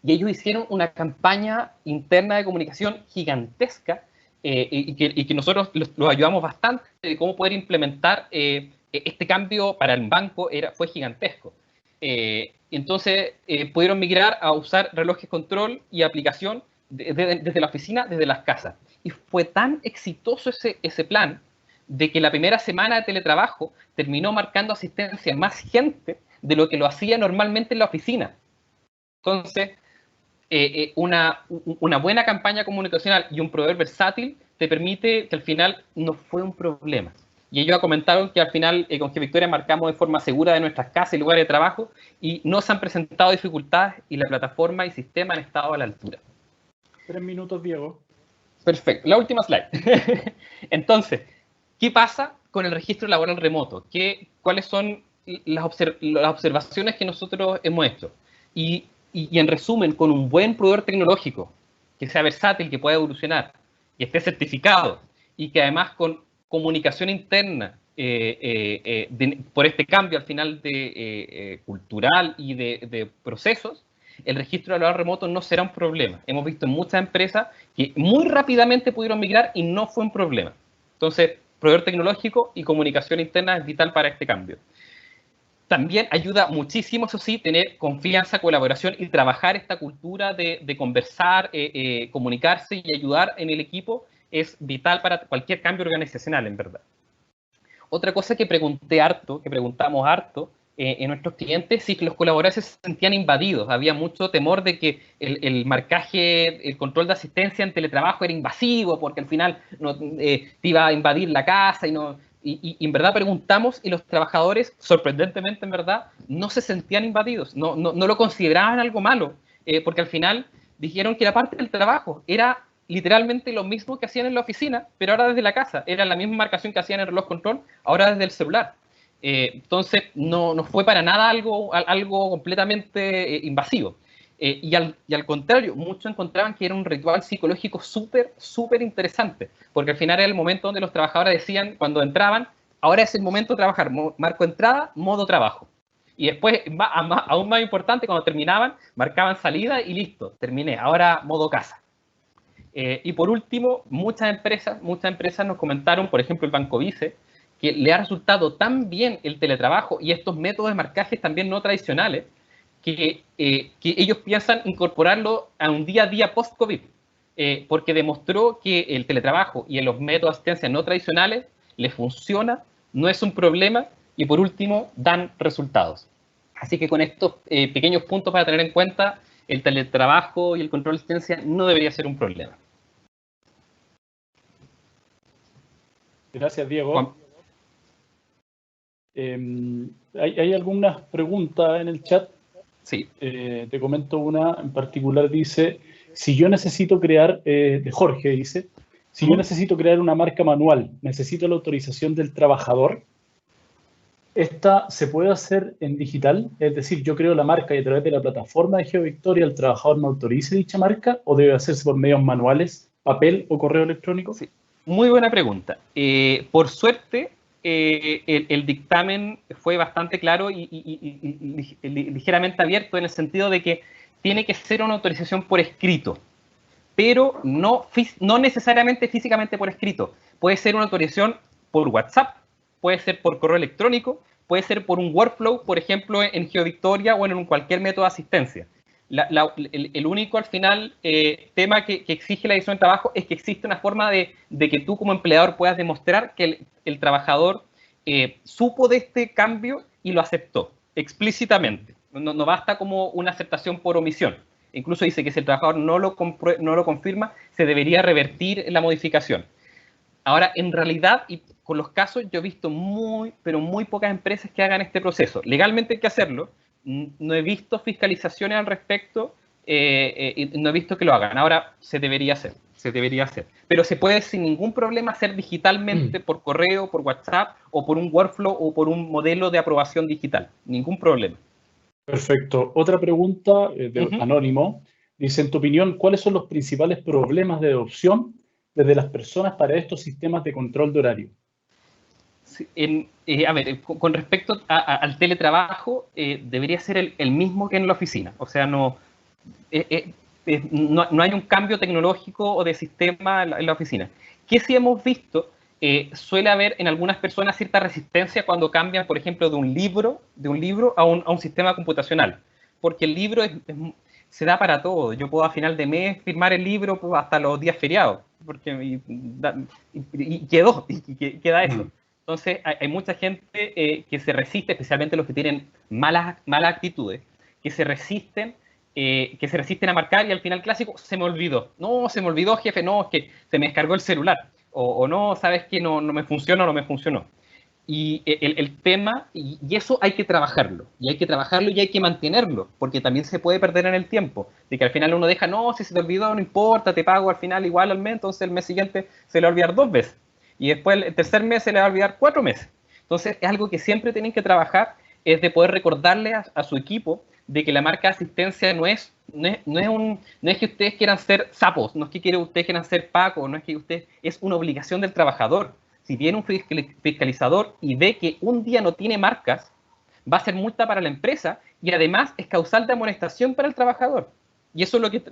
Y ellos hicieron una campaña interna de comunicación gigantesca y que nosotros los ayudamos bastante de cómo poder implementar este cambio para el banco fue gigantesco. Entonces pudieron migrar a usar relojes control y aplicación desde la oficina, desde las casas. Y fue tan exitoso ese plan de que la primera semana de teletrabajo terminó marcando asistencia más gente de lo que lo hacía normalmente en la oficina. Entonces, una buena campaña comunicacional y un proveedor versátil te permite que al final no fue un problema. Y ellos comentaron que al final con GeoVictoria marcamos de forma segura de nuestras casas y lugares de trabajo y no se han presentado dificultades y la plataforma y sistema han estado a la altura. 3 minutos, Diego. Perfecto. La última slide. Entonces, ¿qué pasa con el registro laboral remoto? ¿Cuáles son las observaciones que nosotros hemos hecho? Y en resumen, con un buen proveedor tecnológico, que sea versátil, que pueda evolucionar, que esté certificado y que además con comunicación interna por este cambio al final cultural y de procesos, el registro laboral remoto no será un problema. Hemos visto en muchas empresas que muy rápidamente pudieron migrar y no fue un problema. Entonces, proveedor tecnológico y comunicación interna es vital para este cambio. También ayuda muchísimo, eso sí, tener confianza, colaboración y trabajar esta cultura de conversar, comunicarse y ayudar en el equipo es vital para cualquier cambio organizacional, en verdad. Otra cosa que preguntamos harto en nuestros clientes, si los colaboradores se sentían invadidos. Había mucho temor de que el marcaje, el control de asistencia en teletrabajo era invasivo, porque al final te iba a invadir la casa y no Y en verdad preguntamos y los trabajadores, sorprendentemente en verdad, no se sentían invadidos, no lo consideraban algo malo, porque al final dijeron que era parte del trabajo, era literalmente lo mismo que hacían en la oficina, pero ahora desde la casa, era la misma marcación que hacían en el reloj control, ahora desde el celular. Entonces no fue para nada algo completamente invasivo. Y al contrario, muchos encontraban que era un ritual psicológico súper interesante, porque al final era el momento donde los trabajadores decían, cuando entraban, ahora es el momento de trabajar, marco entrada, modo trabajo. Y después, aún más importante, cuando terminaban, marcaban salida y listo, terminé, ahora modo casa. Y por último, muchas empresas nos comentaron, por ejemplo el Banco Vice, que le ha resultado tan bien el teletrabajo y estos métodos de marcajes también no tradicionales, que ellos piensan incorporarlo a un día a día post-COVID, porque demostró que el teletrabajo y los métodos de asistencia no tradicionales les funciona, no es un problema y por último dan resultados. Así que con estos pequeños puntos para tener en cuenta, el teletrabajo y el control de asistencia no debería ser un problema. Gracias, Diego. Hay algunas preguntas en el chat. Sí. Te comento una en particular, dice, si yo necesito crear, de Jorge dice, si yo necesito crear una marca manual, ¿necesito la autorización del trabajador? ¿Esta se puede hacer en digital? Es decir, yo creo la marca y a través de la plataforma de GeoVictoria el trabajador me autorice dicha marca, ¿o debe hacerse por medios manuales, papel o correo electrónico? Sí. Muy buena pregunta. Por suerte, el dictamen fue bastante claro y ligeramente abierto en el sentido de que tiene que ser una autorización por escrito, pero no necesariamente físicamente por escrito. Puede ser una autorización por WhatsApp, puede ser por correo electrónico, puede ser por un workflow, por ejemplo, en GeoVictoria o en cualquier método de asistencia. El único, al final, tema que exige la división de trabajo es que existe una forma de que tú como empleador puedas demostrar que el trabajador supo de este cambio y lo aceptó explícitamente. No basta como una aceptación por omisión. Incluso dice que si el trabajador no lo confirma, se debería revertir la modificación. Ahora, en realidad, y con los casos, yo he visto pero muy pocas empresas que hagan este proceso. Legalmente hay que hacerlo. No he visto fiscalizaciones al respecto, y no he visto que lo hagan. Ahora se debería hacer. Pero se puede sin ningún problema hacer digitalmente por correo, por WhatsApp, o por un workflow, o por un modelo de aprobación digital. Ningún problema. Perfecto. Otra pregunta de Anónimo. Dice, en tu opinión, ¿cuáles son los principales problemas de adopción desde las personas para estos sistemas de control de horario? A ver, con respecto al teletrabajo, debería ser el mismo que en la oficina. O sea, no hay un cambio tecnológico o de sistema en la oficina. ¿Qué sí hemos visto? Suele haber en algunas personas cierta resistencia cuando cambian, por ejemplo, de un libro a un sistema computacional. Porque el libro se da para todo. Yo puedo a final de mes firmar el libro hasta los días feriados. Y queda eso. Entonces, hay mucha gente que se resiste, especialmente los que tienen malas actitudes, que se resisten a marcar y al final clásico, se me olvidó. No, se me olvidó, jefe, no, es que se me descargó el celular. O no, sabes que no me funciona o no me funcionó. Y el tema, y eso hay que trabajarlo, y hay que mantenerlo, porque también se puede perder en el tiempo, de que al final uno deja, no, si se te olvidó, no importa, te pago al final igual al mes, entonces el mes siguiente se le va a olvidar 2 veces. Y después el tercer mes se le va a olvidar 4 meses. Entonces es algo que siempre tienen que trabajar, es de poder recordarle a su equipo de que la marca de asistencia no es que ustedes quieran ser sapos, no es que ustedes quieran ser pacos, no es que es una obligación del trabajador. Si viene un fiscalizador y ve que un día no tiene marcas, va a ser multa para la empresa y además es causal de amonestación para el trabajador. Y eso es lo que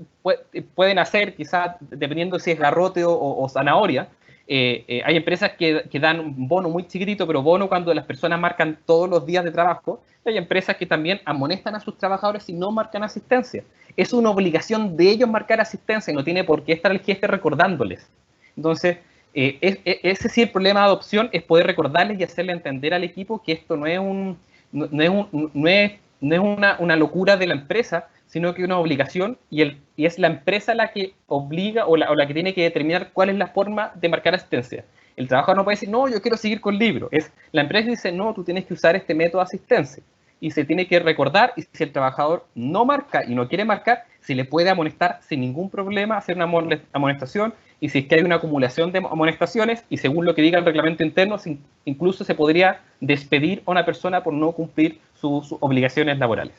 pueden hacer, quizás dependiendo si es garrote o zanahoria. Hay empresas que dan un bono muy chiquitito, pero bono cuando las personas marcan todos los días de trabajo. Hay empresas que también amonestan a sus trabajadores si no marcan asistencia. Es una obligación de ellos marcar asistencia y no tiene por qué estar el jefe recordándoles. Entonces, ese sí, el problema de adopción es poder recordarles y hacerle entender al equipo que esto no es una locura de la empresa, sino que es una obligación y es la empresa la que obliga o la que tiene que determinar cuál es la forma de marcar asistencia. El trabajador no puede decir, no, yo quiero seguir con libro. La empresa dice, no, tú tienes que usar este método de asistencia. Y se tiene que recordar, y si el trabajador no marca y no quiere marcar, se le puede amonestar sin ningún problema, hacer una amonestación, y si es que hay una acumulación de amonestaciones, y según lo que diga el reglamento interno, incluso se podría despedir a una persona por no cumplir sus obligaciones laborales.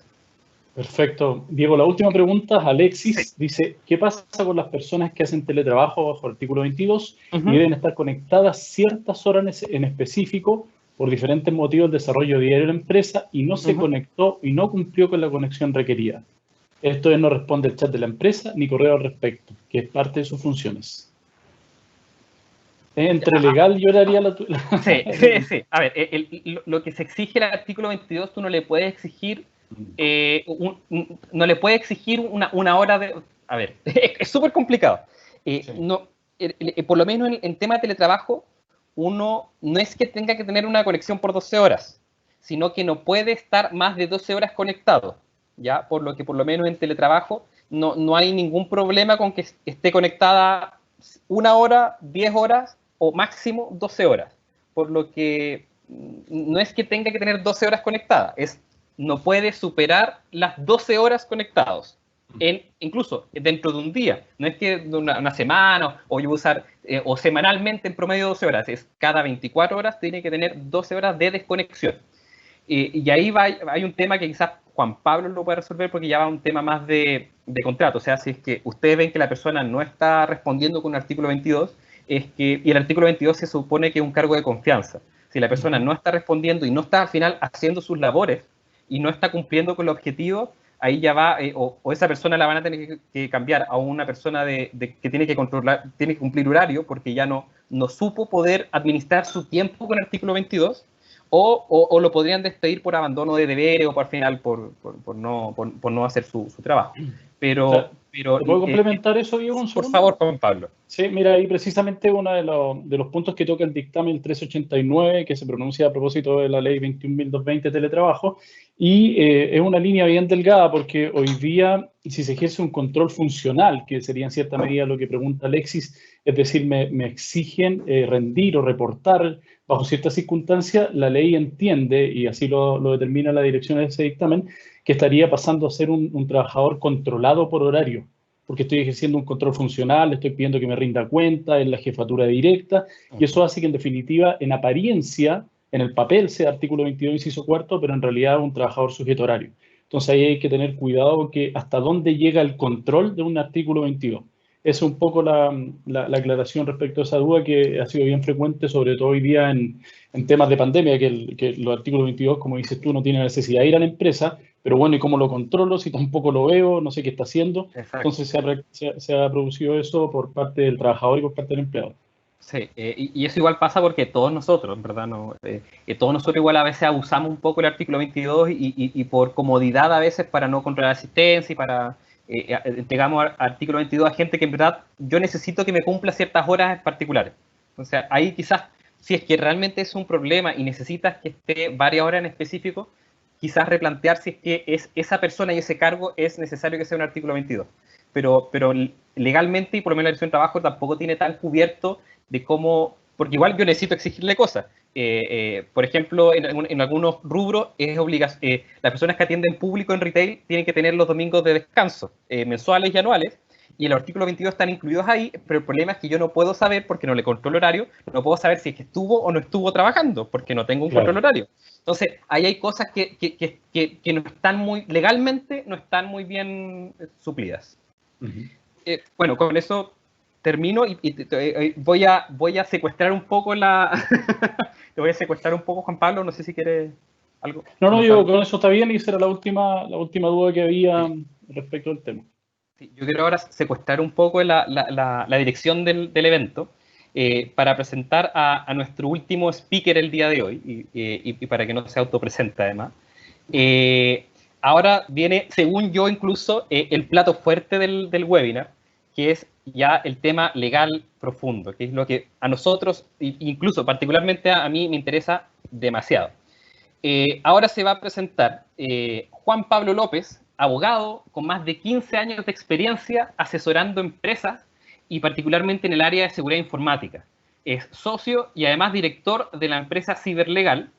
Perfecto. Diego, la última pregunta, Alexis, dice, ¿qué pasa con las personas que hacen teletrabajo bajo el artículo 22 y deben estar conectadas ciertas horas en específico por diferentes motivos de desarrollo diario de la empresa y no se conectó y no cumplió con la conexión requerida? Esto no responde el chat de la empresa ni correo al respecto, que es parte de sus funciones. Entre legal y horaria la... Sí. A ver, lo que se exige en el artículo 22, tú no le puedes exigir no le puede exigir una hora de... A ver, es súper complicado. Por lo menos en tema de teletrabajo, uno no es que tenga que tener una conexión por 12 horas, sino que no puede estar más de 12 horas conectado, ¿ya? Por lo que por lo menos en teletrabajo no hay ningún problema con que esté conectada 1 hora, 10 horas o máximo 12 horas. Por lo que no es que tenga que tener 12 horas conectadas, no puede superar las 12 horas conectados, incluso dentro de un día. No es que una semana o yo usar, o semanalmente en promedio 12 horas, es cada 24 horas tiene que tener 12 horas de desconexión. Y ahí hay un tema que quizás Juan Pablo lo puede resolver porque ya va un tema más de contrato. O sea, si es que ustedes ven que la persona no está respondiendo con el artículo 22, y el artículo 22 se supone que es un cargo de confianza. Si la persona no está respondiendo y no está al final haciendo sus labores, y no está cumpliendo con el objetivo, ahí ya va, o esa persona la van a tener que cambiar a una persona que tiene que controlar, tiene que cumplir horario, porque ya no supo poder administrar su tiempo con el artículo 22, o lo podrían despedir por abandono de deberes o por final por no hacer su trabajo. Pero ¿puedo complementar eso, Diego, un segundo? Por favor, Juan Pablo. Sí, mira, ahí precisamente uno de los puntos que toca el dictamen 389, que se pronuncia a propósito de la ley 21.220 de teletrabajo, y es una línea bien delgada porque hoy día, si se ejerce un control funcional, que sería en cierta medida lo que pregunta Alexis, es decir, me exigen rendir o reportar bajo ciertas circunstancias, la ley entiende, y así lo determina la dirección de ese dictamen, que estaría pasando a ser un trabajador controlado por horario, porque estoy ejerciendo un control funcional, le estoy pidiendo que me rinda cuenta en la jefatura directa, y eso hace que en definitiva, en apariencia, en el papel sea artículo 22, inciso cuarto, pero en realidad es un trabajador sujeto horario. Entonces ahí hay que tener cuidado porque hasta dónde llega el control de un artículo 22. Esa es un poco la aclaración respecto a esa duda que ha sido bien frecuente, sobre todo hoy día en temas de pandemia, que los artículos 22, como dices tú, no tienen necesidad de ir a la empresa, pero bueno, ¿y cómo lo controlo? Si tampoco lo veo, no sé qué está haciendo. Exacto. Entonces se ha producido eso por parte del trabajador y por parte del empleado. Sí, y eso igual pasa porque todos nosotros, en verdad, todos nosotros igual a veces abusamos un poco del artículo 22 y por comodidad a veces para no controlar asistencia y para entregamos artículo 22 a gente que en verdad yo necesito que me cumpla ciertas horas particulares. O sea, ahí quizás, si es que realmente es un problema y necesitas que esté varias horas en específico, quizás replantear si es que esa persona y ese cargo es necesario que sea un artículo 22. Pero legalmente, y por lo menos la Dirección de Trabajo tampoco tiene tan cubierto de cómo, porque igual yo necesito exigirle cosas. Por ejemplo, en algunos rubros las personas que atienden público en retail tienen que tener los domingos de descanso, mensuales y anuales, y el artículo 22 están incluidos ahí, pero el problema es que yo no puedo saber, porque no le controlo horario, no puedo saber si es que estuvo o no estuvo trabajando, porque no tengo un control horario. Entonces, ahí hay cosas que no están legalmente no están muy bien suplidas. Bueno, con eso termino y voy a secuestrar un poco te voy a secuestrar un poco, Juan Pablo, no sé si quieres algo. No, yo con eso está bien, y esa era la última duda que había respecto al tema. Sí, yo quiero ahora secuestrar un poco la dirección del evento para presentar a nuestro último speaker el día de hoy y para que no se autopresente además. Ahora viene, según yo incluso, el plato fuerte del webinar, que es ya el tema legal profundo, que es lo que a nosotros, incluso particularmente a mí, me interesa demasiado. Ahora se va a presentar Juan Pablo López, abogado con más de 15 años de experiencia asesorando empresas y particularmente en el área de seguridad informática. es socio y además director de la empresa Ciberlegal,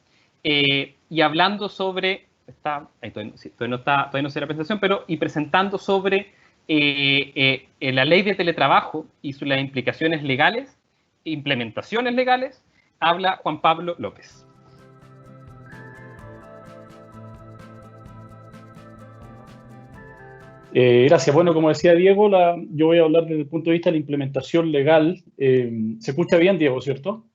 y hablando sobre, todavía no sé la presentación, pero y presentando sobre la ley de teletrabajo y las implicaciones legales, implementaciones legales, habla Juan Pablo López. Gracias. Bueno, como decía Diego, yo voy a hablar desde el punto de vista de la implementación legal. ¿Se escucha bien, Diego, cierto?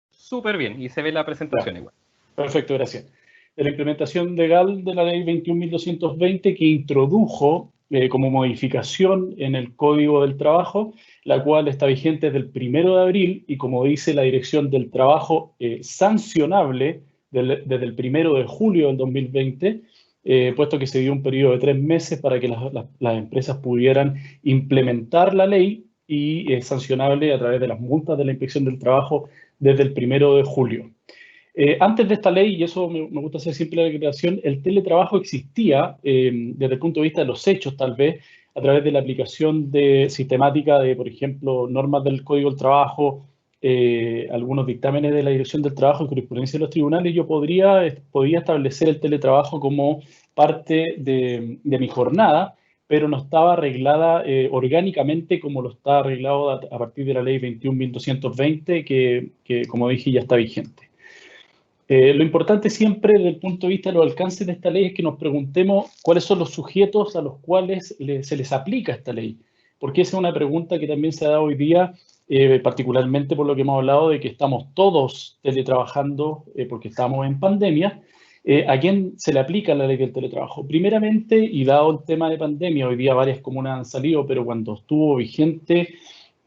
Súper bien, y se ve la presentación igual. Perfecto, gracias. De la implementación legal de la ley 21.220 que introdujo como modificación en el Código del Trabajo, la cual está vigente desde el 1 de abril y, como dice la Dirección del Trabajo, sancionable desde el 1 de julio del 2020, puesto que se dio un periodo de 3 meses para que las empresas pudieran implementar la ley y es sancionable a través de las multas de la Inspección del Trabajo desde el 1 de julio. Antes de esta ley, y eso me gusta hacer siempre la declaración, el teletrabajo existía desde el punto de vista de los hechos, tal vez, a través de la aplicación sistemática de, por ejemplo, normas del Código del Trabajo, algunos dictámenes de la Dirección del Trabajo y jurisprudencia de los tribunales. Yo podía establecer el teletrabajo como parte de mi jornada, pero no estaba arreglada orgánicamente como lo está arreglado a partir de la ley 21.220, que, como dije, ya está vigente. Lo importante siempre desde el punto de vista de los alcances de esta ley es que nos preguntemos cuáles son los sujetos a los cuales se les aplica esta ley. Porque esa es una pregunta que también se da hoy día, particularmente por lo que hemos hablado de que estamos todos teletrabajando porque estamos en pandemia. ¿A quién se le aplica la ley del teletrabajo? Primeramente, y dado el tema de pandemia, hoy día varias comunas han salido, pero cuando estuvo vigente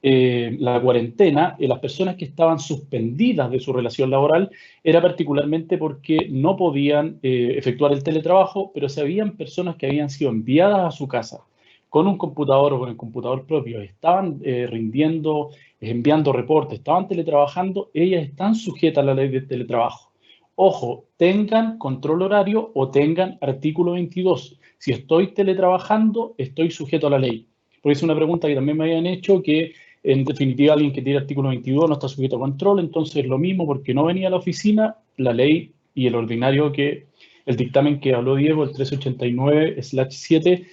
la cuarentena, las personas que estaban suspendidas de su relación laboral era particularmente porque no podían efectuar el teletrabajo, pero si habían personas que habían sido enviadas a su casa con un computador o con el computador propio, estaban rindiendo, enviando reportes, estaban teletrabajando, ellas están sujetas a la ley del teletrabajo. Ojo, tengan control horario o tengan artículo 22. Si estoy teletrabajando, estoy sujeto a la ley. Porque es una pregunta que también me habían hecho, que en definitiva alguien que tiene artículo 22 no está sujeto a control, entonces lo mismo porque no venía a la oficina, la ley y el ordinario el dictamen que habló Diego, el 1389/7,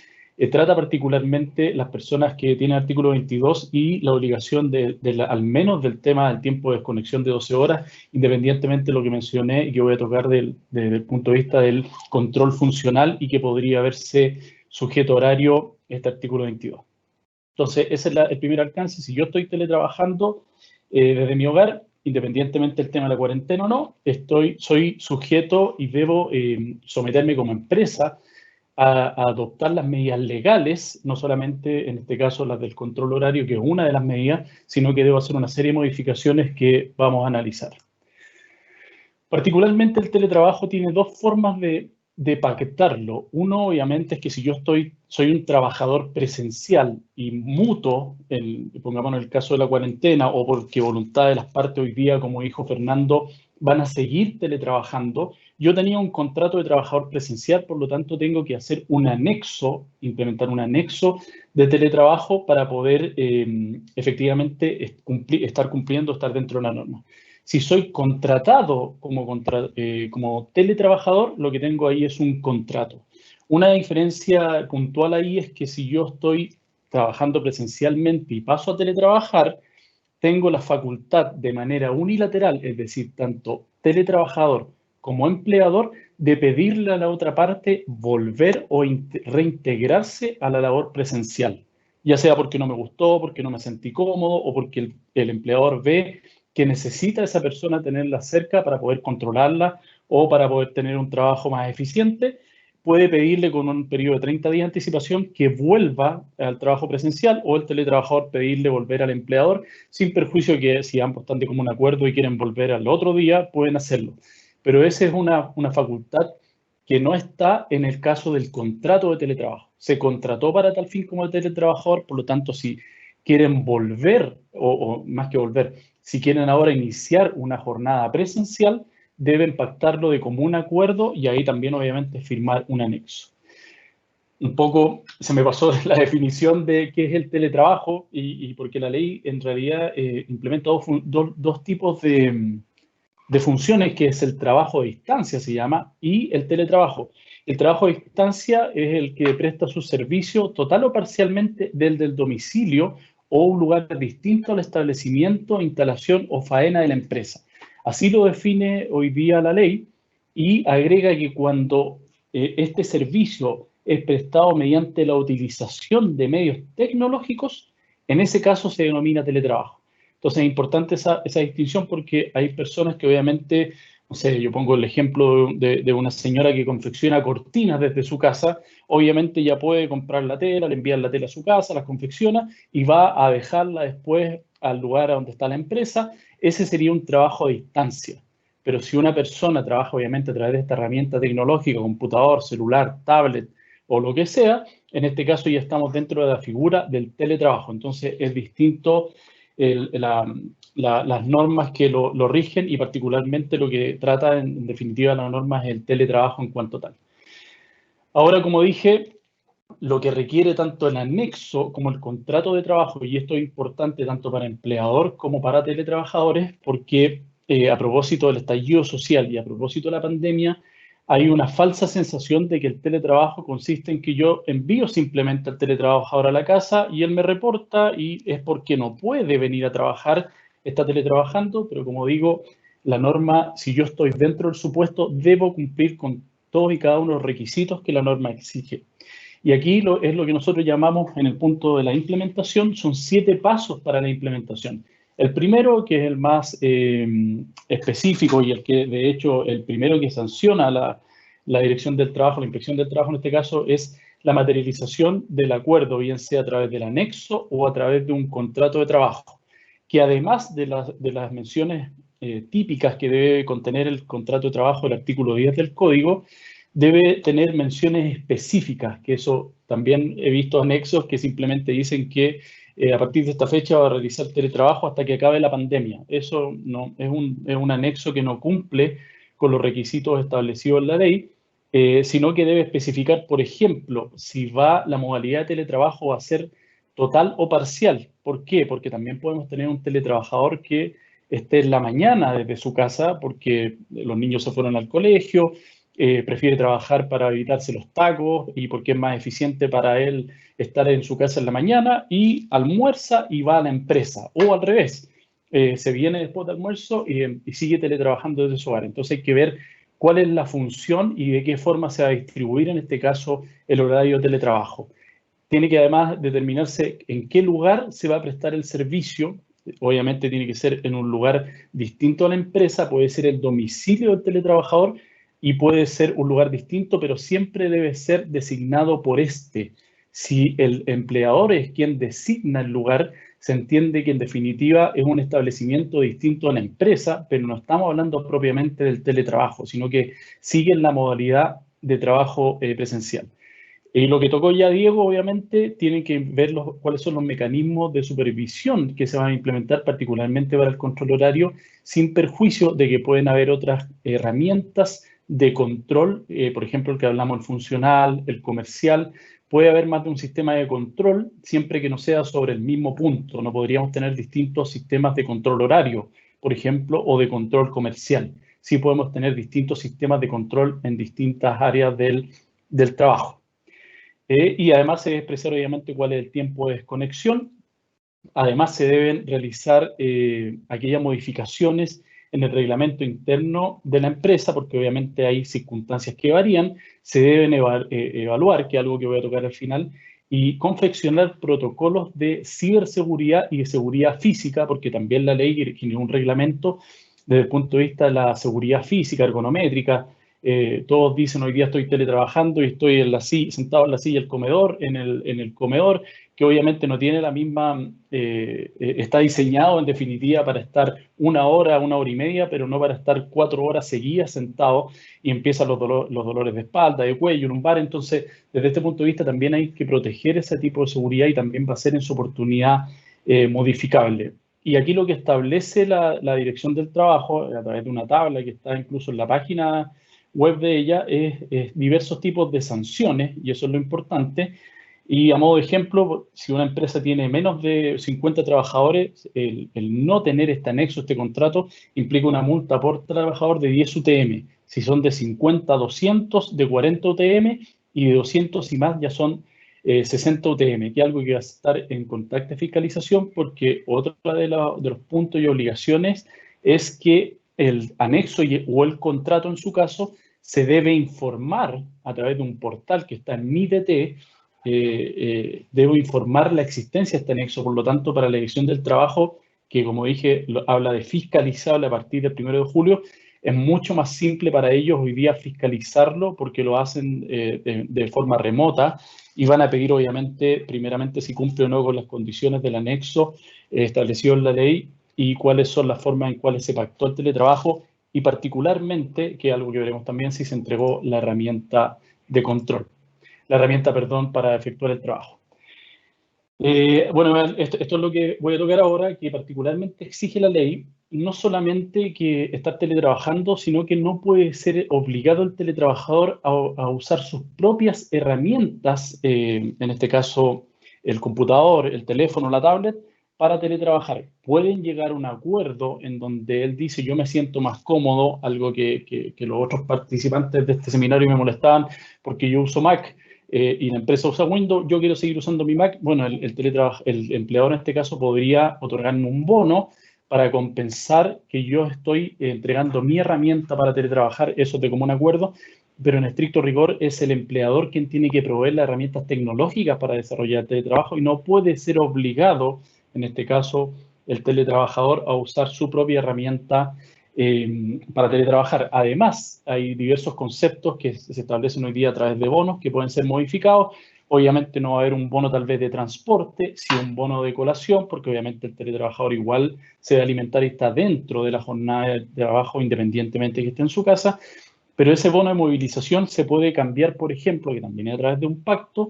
trata particularmente las personas que tienen artículo 22 y la obligación al menos del tema del tiempo de desconexión de 12 horas, independientemente de lo que mencioné y que voy a tocar desde el punto de vista del control funcional y que podría verse sujeto horario este artículo 22. Entonces, ese es el primer alcance. Si yo estoy teletrabajando desde mi hogar, independientemente del tema de la cuarentena o no, soy sujeto y debo someterme como empresa a adoptar las medidas legales, no solamente en este caso las del control horario, que es una de las medidas, sino que debo hacer una serie de modificaciones que vamos a analizar. Particularmente el teletrabajo tiene dos formas de paquetarlo. Uno, obviamente, es que si yo soy un trabajador presencial y muto, pongamos en el caso de la cuarentena, o porque voluntad de las partes hoy día, como dijo Fernando, van a seguir teletrabajando, yo tenía un contrato de trabajador presencial, por lo tanto tengo que hacer un anexo, implementar un anexo de teletrabajo para poder efectivamente estar dentro de la norma. Si soy contratado como teletrabajador, lo que tengo ahí es un contrato. Una diferencia puntual ahí es que si yo estoy trabajando presencialmente y paso a teletrabajar, tengo la facultad de manera unilateral, es decir, tanto teletrabajador como empleador, de pedirle a la otra parte volver o reintegrarse a la labor presencial, ya sea porque no me gustó, porque no me sentí cómodo o porque el empleador ve que necesita a esa persona tenerla cerca para poder controlarla o para poder tener un trabajo más eficiente. Puede pedirle con un periodo de 30 días de anticipación que vuelva al trabajo presencial, o el teletrabajador pedirle volver al empleador, sin perjuicio que si ambos están de común acuerdo y quieren volver al otro día, pueden hacerlo. Pero esa es una facultad que no está en el caso del contrato de teletrabajo. Se contrató para tal fin como el teletrabajador, por lo tanto, si quieren volver, o más que volver, si quieren ahora iniciar una jornada presencial, deben pactarlo de común acuerdo y ahí también obviamente firmar un anexo. un poco se me pasó la definición de qué es el teletrabajo y porque la ley en realidad implementa dos tipos de funciones, que es el trabajo a distancia, se llama, y el teletrabajo. El trabajo a distancia es el que presta su servicio total o parcialmente del domicilio o un lugar distinto al establecimiento, instalación o faena de la empresa. Así lo define hoy día la ley y agrega que cuando este servicio es prestado mediante la utilización de medios tecnológicos, en ese caso se denomina teletrabajo. Entonces es importante esa distinción porque hay personas que obviamente, no sé, yo pongo el ejemplo de una señora que confecciona cortinas desde su casa, obviamente ya puede comprar la tela, le envían la tela a su casa, las confecciona y va a dejarla después al lugar donde está la empresa. Ese sería un trabajo a distancia. Pero si una persona trabaja obviamente a través de esta herramienta tecnológica, computador, celular, tablet o lo que sea, en este caso ya estamos dentro de la figura del teletrabajo. Entonces es distinto las normas que lo rigen y particularmente lo que trata en definitiva la norma es el teletrabajo en cuanto tal. Ahora, como dije, lo que requiere tanto el anexo como el contrato de trabajo, y esto es importante tanto para empleador como para teletrabajadores, porque a propósito del estallido social y a propósito de la pandemia, hay una falsa sensación de que el teletrabajo consiste en que yo envío simplemente al teletrabajador a la casa y él me reporta y es porque no puede venir a trabajar, está teletrabajando, pero como digo, la norma, si yo estoy dentro del supuesto, debo cumplir con todos y cada uno de los requisitos que la norma exige. Y aquí es lo que nosotros llamamos en el punto de la implementación, son 7 pasos para la implementación. El primero, que es el más específico y el que de hecho el primero que sanciona la Dirección del Trabajo, la Inspección del Trabajo en este caso, es la materialización del acuerdo, bien sea a través del anexo o a través de un contrato de trabajo, que además de las menciones típicas que debe contener el contrato de trabajo, el artículo 10 del Código, debe tener menciones específicas, que eso también he visto anexos que simplemente dicen que a partir de esta fecha va a realizar teletrabajo hasta que acabe la pandemia. Eso no, es un anexo que no cumple con los requisitos establecidos en la ley, sino que debe especificar, por ejemplo, si va la modalidad de teletrabajo a ser total o parcial. ¿Por qué? Porque también podemos tener un teletrabajador que esté en la mañana desde su casa porque los niños se fueron al colegio, prefiere trabajar para evitarse los tacos y porque es más eficiente para él estar en su casa en la mañana y almuerza y va a la empresa. O al revés, se viene después del almuerzo y sigue teletrabajando desde su hogar. Entonces hay que ver cuál es la función y de qué forma se va a distribuir en este caso el horario de teletrabajo. Tiene que además determinarse en qué lugar se va a prestar el servicio. Obviamente tiene que ser en un lugar distinto a la empresa, puede ser el domicilio del teletrabajador y puede ser un lugar distinto, pero siempre debe ser designado por este. Si el empleador es quien designa el lugar, se entiende que en definitiva es un establecimiento distinto a la empresa, pero no estamos hablando propiamente del teletrabajo, sino que sigue en la modalidad de trabajo presencial. Y lo que tocó ya Diego, obviamente, tiene que ver cuáles son los mecanismos de supervisión que se van a implementar, particularmente para el control horario, sin perjuicio de que pueden haber otras herramientas de control, por ejemplo, el que hablamos, el funcional, el comercial. Puede haber más de un sistema de control, siempre que no sea sobre el mismo punto. No podríamos tener distintos sistemas de control horario, por ejemplo, o de control comercial. Sí podemos tener distintos sistemas de control en distintas áreas del trabajo. Y además se debe expresar obviamente cuál es el tiempo de desconexión. Además se deben realizar aquellas modificaciones en el reglamento interno de la empresa, porque obviamente hay circunstancias que varían, se deben evaluar, que es algo que voy a tocar al final, y confeccionar protocolos de ciberseguridad y de seguridad física, porque también la ley tiene un reglamento desde el punto de vista de la seguridad física, ergonométrica. Todos dicen hoy día estoy teletrabajando y estoy sentado en la silla del comedor, en el comedor, que obviamente no tiene la misma, está diseñado en definitiva para estar 1 hora, 1 hora y media, pero no para estar 4 horas seguidas sentado y empiezan los dolores de espalda, de cuello, lumbar. Entonces, desde este punto de vista también hay que proteger ese tipo de seguridad y también va a ser en su oportunidad modificable. Y aquí lo que establece la Dirección del Trabajo, a través de una tabla que está incluso en la página web de ella es diversos tipos de sanciones, y eso es lo importante. Y a modo de ejemplo, si una empresa tiene menos de 50 trabajadores, el no tener este anexo, este contrato, implica una multa por trabajador de 10 UTM. Si son de 50 a 200, de 40 UTM, y de 200 y más ya son 60 UTM, que es algo que va a estar en constante fiscalización, porque otro de los puntos y obligaciones es que el anexo o el contrato, en su caso, se debe informar a través de un portal que está en MIDT. Debo informar la existencia de este anexo. Por lo tanto, para la Dirección del Trabajo, que como dije, habla de fiscalizable a partir del 1 de julio, es mucho más simple para ellos hoy día fiscalizarlo, porque lo hacen de forma remota, y van a pedir, obviamente, primeramente si cumple o no con las condiciones del anexo establecido en la ley, y cuáles son las formas en cuales se pactó el teletrabajo, y particularmente, que es algo que veremos también, si se entregó la herramienta de control. La herramienta, perdón, para efectuar el trabajo. Bueno, esto es lo que voy a tocar ahora, que particularmente exige la ley, no solamente que estar teletrabajando, sino que no puede ser obligado el teletrabajador a usar sus propias herramientas, en este caso el computador, el teléfono, la tablet, para teletrabajar. Pueden llegar a un acuerdo en donde él dice: yo me siento más cómodo, algo que los otros participantes de este seminario me molestaban, porque yo uso Mac. Y la empresa usa Windows, yo quiero seguir usando mi Mac. Bueno, el empleador en este caso podría otorgarme un bono para compensar que yo estoy entregando mi herramienta para teletrabajar, eso es de común acuerdo, pero en estricto rigor es el empleador quien tiene que proveer las herramientas tecnológicas para desarrollar teletrabajo, y no puede ser obligado, en este caso, el teletrabajador a usar su propia herramienta para teletrabajar. Además, hay diversos conceptos que se establecen hoy día a través de bonos que pueden ser modificados. Obviamente no va a haber un bono tal vez de transporte, sí un bono de colación, porque obviamente el teletrabajador igual se debe alimentar y está dentro de la jornada de trabajo, independientemente que esté en su casa. Pero ese bono de movilización se puede cambiar, por ejemplo, que también es a través de un pacto,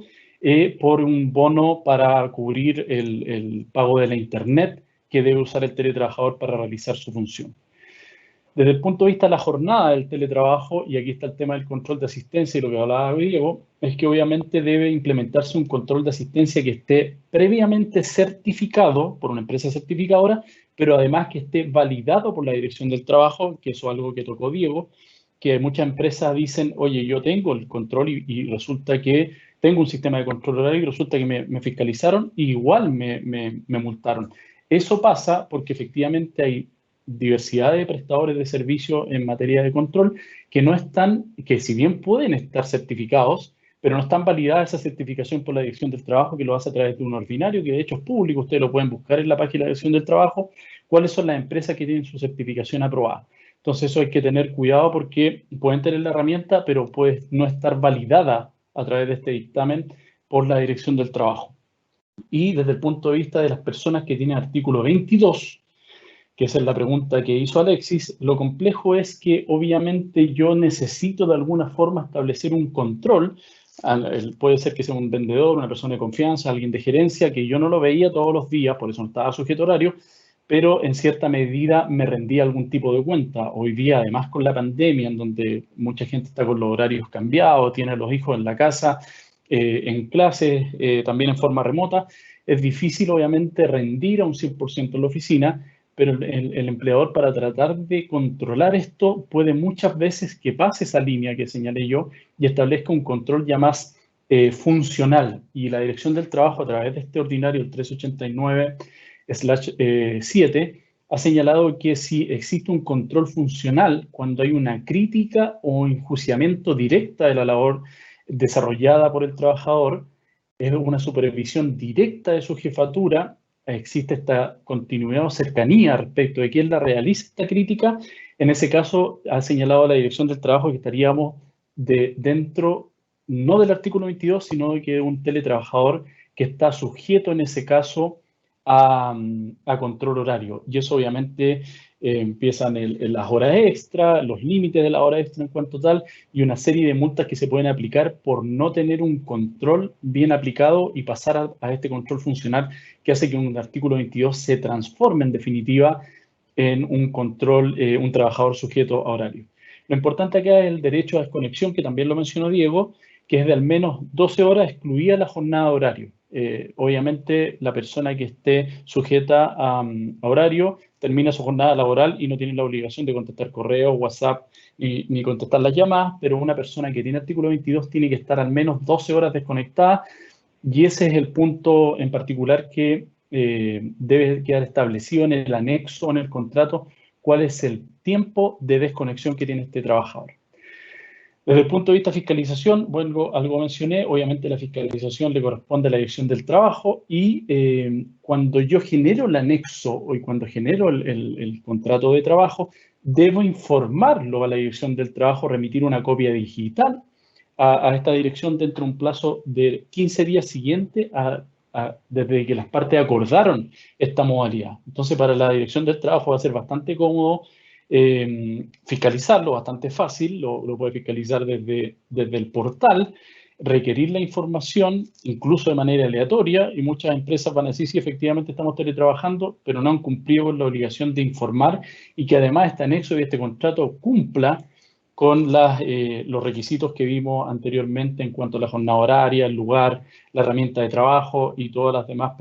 por un bono para cubrir el pago de la internet que debe usar el teletrabajador para realizar su función. Desde el punto de vista de la jornada del teletrabajo, y aquí está el tema del control de asistencia y lo que hablaba Diego, es que obviamente debe implementarse un control de asistencia que esté previamente certificado por una empresa certificadora, pero además que esté validado por la Dirección del Trabajo, que eso es algo que tocó Diego, que muchas empresas dicen: oye, yo tengo el control y resulta que tengo un sistema de control horario y resulta que me fiscalizaron y igual me multaron. Eso pasa porque efectivamente hay diversidad de prestadores de servicio en materia de control que no están, que si bien pueden estar certificados, pero no están validadas esa certificación por la Dirección del Trabajo, que lo hace a través de un ordinario, que de hecho es público. Ustedes lo pueden buscar en la página de la Dirección del Trabajo, cuáles son las empresas que tienen su certificación aprobada. Entonces eso hay que tener cuidado, porque pueden tener la herramienta, pero puede no estar validada a través de este dictamen por la Dirección del Trabajo. Y desde el punto de vista de las personas que tienen artículo 22, que esa es la pregunta que hizo Alexis, lo complejo es que obviamente yo necesito de alguna forma establecer un control. Puede ser que sea un vendedor, una persona de confianza, alguien de gerencia, que yo no lo veía todos los días, por eso no estaba sujeto a horario, pero en cierta medida me rendía algún tipo de cuenta. Hoy día, además con la pandemia, en donde mucha gente está con los horarios cambiados, tiene a los hijos en la casa, en clases, también en forma remota, es difícil obviamente rendir a un 100% en la oficina, pero el empleador, para tratar de controlar esto, puede muchas veces que pase esa línea que señalé yo y establezca un control ya más funcional. Y la Dirección del Trabajo, a través de este ordinario, el 389/7, ha señalado que si existe un control funcional cuando hay una crítica o enjuiciamiento directa de la labor desarrollada por el trabajador, es una supervisión directa de su jefatura, existe esta continuidad o cercanía respecto de quién la realiza esta crítica. En ese caso, ha señalado la Dirección del Trabajo que estaríamos dentro, no del artículo 22, sino de que un teletrabajador que está sujeto en ese caso a control horario. Y eso obviamente empiezan las horas extra, los límites de la hora extra en cuanto tal, y una serie de multas que se pueden aplicar por no tener un control bien aplicado y pasar a este control funcional, que hace que un artículo 22 se transforme en definitiva en un control, un trabajador sujeto a horario. Lo importante acá es el derecho a desconexión, que también lo mencionó Diego, que es de al menos 12 horas excluida la jornada de horario. Obviamente, la persona que esté sujeta a horario termina su jornada laboral y no tiene la obligación de contestar correo, WhatsApp, ni contestar las llamadas, pero una persona que tiene artículo 22 tiene que estar al menos 12 horas desconectada, y ese es el punto en particular que debe quedar establecido en el anexo, en el contrato, cuál es el tiempo de desconexión que tiene este trabajador. Desde el punto de vista de fiscalización, bueno, algo mencioné, obviamente la fiscalización le corresponde a la Dirección del Trabajo, y cuando yo genero el anexo y cuando genero el contrato de trabajo, debo informarlo a la Dirección del Trabajo, remitir una copia digital a esta dirección dentro de un plazo de 15 días siguientes desde que las partes acordaron esta modalidad. Entonces, para la Dirección del Trabajo va a ser bastante cómodo fiscalizarlo, bastante fácil, lo puede fiscalizar desde el portal, requerir la información, incluso de manera aleatoria, y muchas empresas van a decir, sí, efectivamente estamos teletrabajando, pero no han cumplido con la obligación de informar, y que además este anexo y este contrato cumpla con los requisitos que vimos anteriormente en cuanto a la jornada horaria, el lugar, la herramienta de trabajo y todas las demás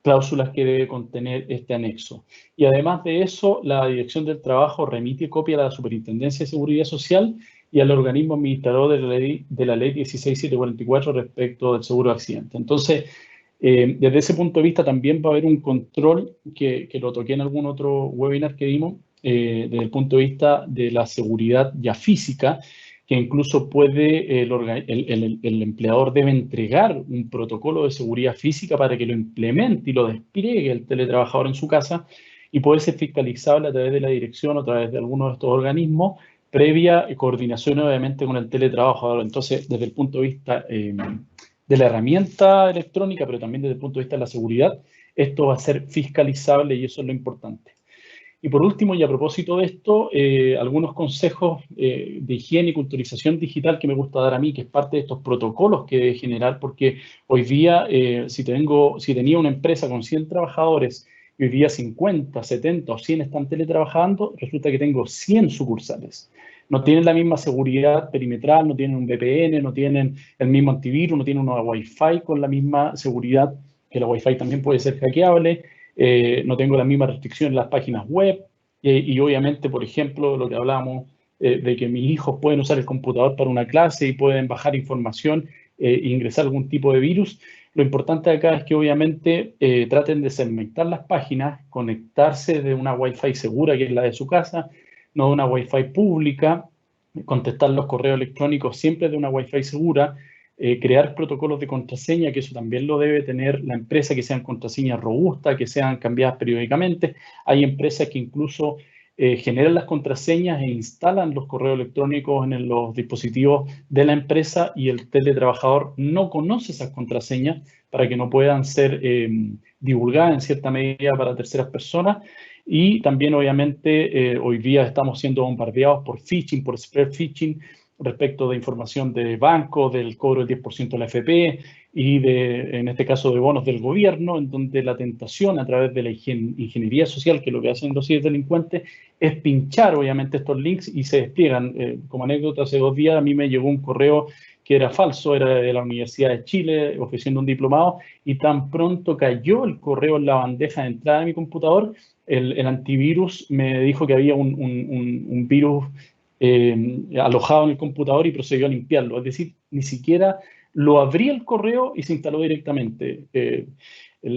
cláusulas que debe contener este anexo. Y además de eso, la Dirección del Trabajo remite copia a la Superintendencia de Seguridad Social y al organismo administrador de la ley 16744 respecto del seguro de accidente. Entonces, desde ese punto de vista también va a haber un control que lo toqué en algún otro webinar que vimos, desde el punto de vista de la seguridad ya física, que incluso puede, el empleador debe entregar un protocolo de seguridad física para que lo implemente y lo despliegue el teletrabajador en su casa, y puede ser fiscalizable a través de la dirección o a través de alguno de estos organismos, previa coordinación obviamente con el teletrabajador. Entonces, desde el punto de vista de la herramienta electrónica, pero también desde el punto de vista de la seguridad, esto va a ser fiscalizable, y eso es lo importante. Y por último, y a propósito de esto, algunos consejos de higiene y culturización digital que me gusta dar a mí, que es parte de estos protocolos que debe generar, porque hoy día, si tenía una empresa con 100 trabajadores y hoy día 50, 70 o 100 están teletrabajando, resulta que tengo 100 sucursales. No tienen la misma seguridad perimetral, no tienen un VPN, no tienen el mismo antivirus, no tienen una Wi-Fi con la misma seguridad, que la Wi-Fi también puede ser hackeable. No tengo la misma restricción en las páginas web, y obviamente, por ejemplo, lo que hablábamos de que mis hijos pueden usar el computador para una clase y pueden bajar información e ingresar algún tipo de virus. Lo importante acá es que obviamente traten de segmentar las páginas, conectarse de una Wi-Fi segura, que es la de su casa, no de una Wi-Fi pública, contestar los correos electrónicos siempre de una Wi-Fi segura, crear protocolos de contraseña, que eso también lo debe tener la empresa, que sean contraseñas robustas, que sean cambiadas periódicamente. Hay empresas que incluso generan las contraseñas e instalan los correos electrónicos en los dispositivos de la empresa, y el teletrabajador no conoce esas contraseñas para que no puedan ser divulgadas en cierta medida para terceras personas. Y también, obviamente, hoy día estamos siendo bombardeados por phishing, por spear phishing, respecto de información de bancos, del cobro del 10% de la AFP y en este caso, de bonos del gobierno, en donde la tentación a través de la ingeniería social, que es lo que hacen los ciberdelincuentes, es pinchar obviamente estos links y se despliegan. Como anécdota, hace 2 días a mí me llegó un correo que era falso, era de la Universidad de Chile ofreciendo un diplomado, y tan pronto cayó el correo en la bandeja de entrada de mi computador, el antivirus me dijo que había un virus alojado en el computador, y procedió a limpiarlo. Es decir, ni siquiera lo abrí el correo y se instaló directamente.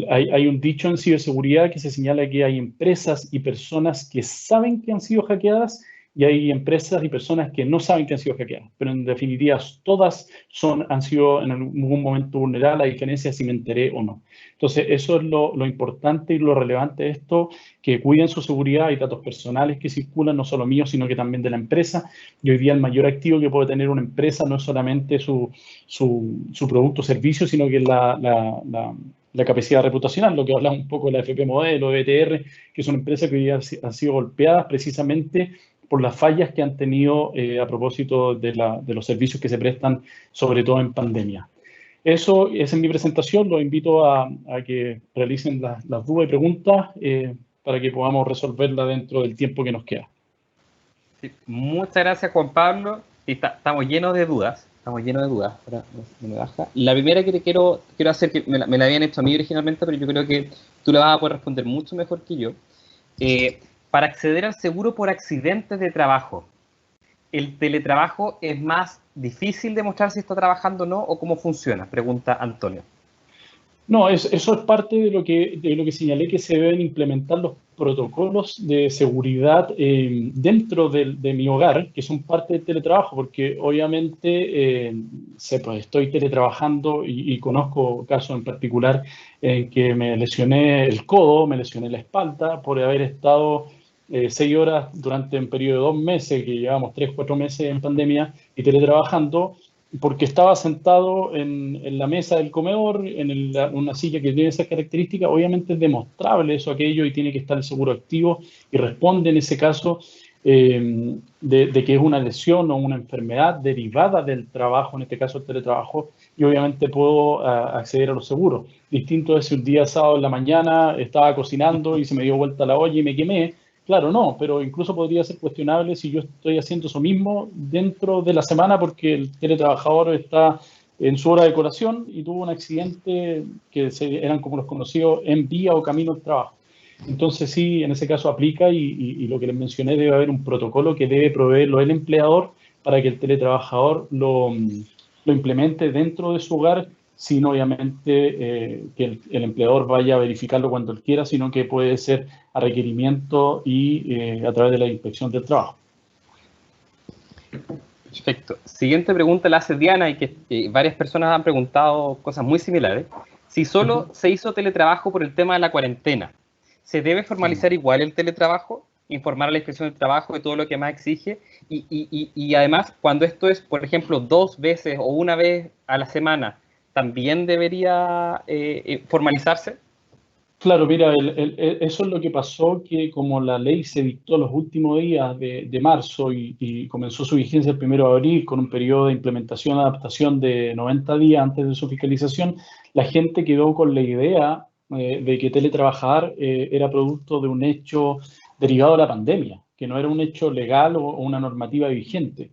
Hay un dicho en ciberseguridad que se señala que hay empresas y personas que saben que han sido hackeadas, y hay empresas y personas que no saben que han sido hackeadas, pero en definitiva todas han sido en algún momento vulneradas. La diferencia es si me enteré o no. Entonces, eso es lo importante y lo relevante de esto, que cuiden su seguridad. Hay datos personales que circulan, no solo míos, sino que también de la empresa. Y hoy día el mayor activo que puede tener una empresa no es solamente su producto o servicio, sino que la capacidad reputacional, lo que hablamos un poco de la FP Modelo, BTR, que son empresas que hoy día han sido golpeadas precisamente por las fallas que han tenido a propósito de los servicios que se prestan, sobre todo en pandemia. Esa es mi presentación. Los invito a que realicen las dudas y preguntas para que podamos resolverla dentro del tiempo que nos queda. Sí, muchas gracias, Juan Pablo. Sí, estamos llenos de dudas. Estamos llenos de dudas. Ahora no me baja. La primera que te quiero hacer, que me la habían hecho a mí originalmente, pero yo creo que tú la vas a poder responder mucho mejor que yo. Para acceder al seguro por accidentes de trabajo, ¿el teletrabajo es más difícil de mostrar si está trabajando o no? ¿O cómo funciona? Pregunta Antonio. No, eso es parte de lo que señalé, que se deben implementar los protocolos de seguridad dentro de mi hogar, que son parte del teletrabajo, porque obviamente pues estoy teletrabajando y conozco casos en particular en que me lesioné el codo, me lesioné la espalda por haber estado 6 horas durante un periodo de 2 meses, que llevamos 3, 4 meses en pandemia y teletrabajando, porque estaba sentado en la mesa del comedor, una silla que tiene esas características. Obviamente es demostrable eso, aquello, y tiene que estar el seguro activo y responde en ese caso de que es una lesión o una enfermedad derivada del trabajo, en este caso el teletrabajo, y obviamente puedo acceder a los seguros. Distinto es si un día sábado en la mañana estaba cocinando y se me dio vuelta la olla y me quemé. Claro, no, pero incluso podría ser cuestionable si yo estoy haciendo eso mismo dentro de la semana porque el teletrabajador está en su hora de colación y tuvo un accidente que eran como los conocidos en vía o camino al trabajo. Entonces sí, en ese caso aplica y lo que les mencioné, debe haber un protocolo que debe proveerlo el empleador para que el teletrabajador lo implemente dentro de su hogar, sin obviamente que el empleador vaya a verificarlo cuando él quiera, sino que puede ser a requerimiento y a través de la inspección del trabajo. Perfecto. Siguiente pregunta la hace Diana y que varias personas han preguntado cosas muy similares. Si solo se hizo teletrabajo por el tema de la cuarentena, ¿se debe formalizar igual el teletrabajo? Informar a la inspección del trabajo de todo lo que más exige. Y además, cuando esto es, por ejemplo, 2 veces o una vez a la semana, ¿también debería formalizarse? Claro, mira, eso es lo que pasó, que como la ley se dictó los últimos días de marzo y comenzó su vigencia el 1 de abril con un periodo de implementación, adaptación de 90 días antes de su fiscalización, la gente quedó con la idea de que teletrabajar era producto de un hecho derivado de la pandemia, que no era un hecho legal o una normativa vigente.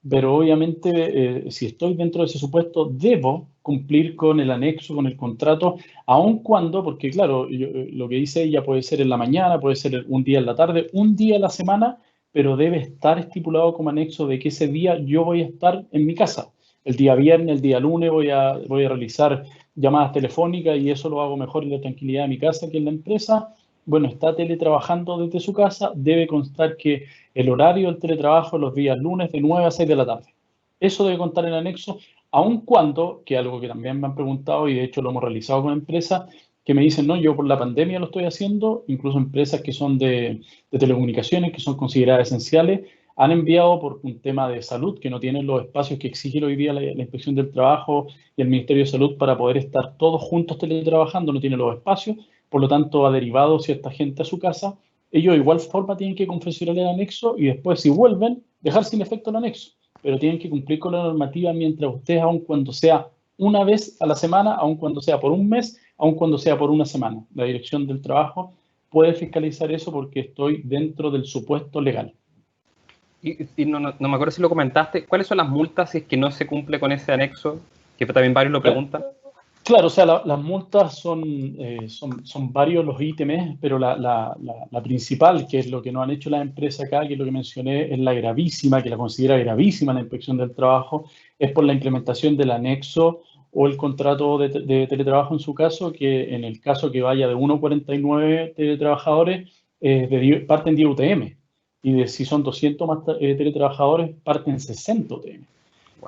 Pero obviamente si estoy dentro de ese supuesto, debo cumplir con el anexo, con el contrato, aun cuando, porque claro, lo que dice ella puede ser en la mañana, puede ser un día en la tarde, un día a la semana, pero debe estar estipulado como anexo de que ese día yo voy a estar en mi casa. El día viernes, el día lunes voy a realizar llamadas telefónicas y eso lo hago mejor en la tranquilidad de mi casa que en la empresa. Bueno, está teletrabajando desde su casa, debe constar que el horario del teletrabajo los días lunes de 9 a 6 de la tarde. Eso debe contar en el anexo, aun cuando, que es algo que también me han preguntado y de hecho lo hemos realizado con empresas, que me dicen, no, yo por la pandemia lo estoy haciendo, incluso empresas que son de telecomunicaciones, que son consideradas esenciales, han enviado por un tema de salud, que no tienen los espacios que exige hoy día la Inspección del Trabajo y el Ministerio de Salud para poder estar todos juntos teletrabajando, no tienen los espacios, por lo tanto ha derivado cierta gente a su casa. Ellos de igual forma tienen que confeccionar el anexo y después, si vuelven, dejar sin efecto el anexo, pero tienen que cumplir con la normativa mientras ustedes, aun cuando sea una vez a la semana, aun cuando sea por un mes, aun cuando sea por una semana. La Dirección del Trabajo puede fiscalizar eso porque estoy dentro del supuesto legal. Y no me acuerdo si lo comentaste, ¿cuáles son las multas si es que no se cumple con ese anexo? Que también varios lo preguntan. Claro, o sea, las multas son varios los ítems, pero la principal, que es lo que no han hecho las empresas acá, que es lo que mencioné, es la gravísima, que la considera gravísima la Inspección del Trabajo, es por la implementación del anexo o el contrato de teletrabajo en su caso, que en el caso que vaya de 1,49 teletrabajadores, parten 10 UTM, y si son 200 más teletrabajadores, parten 60 UTM.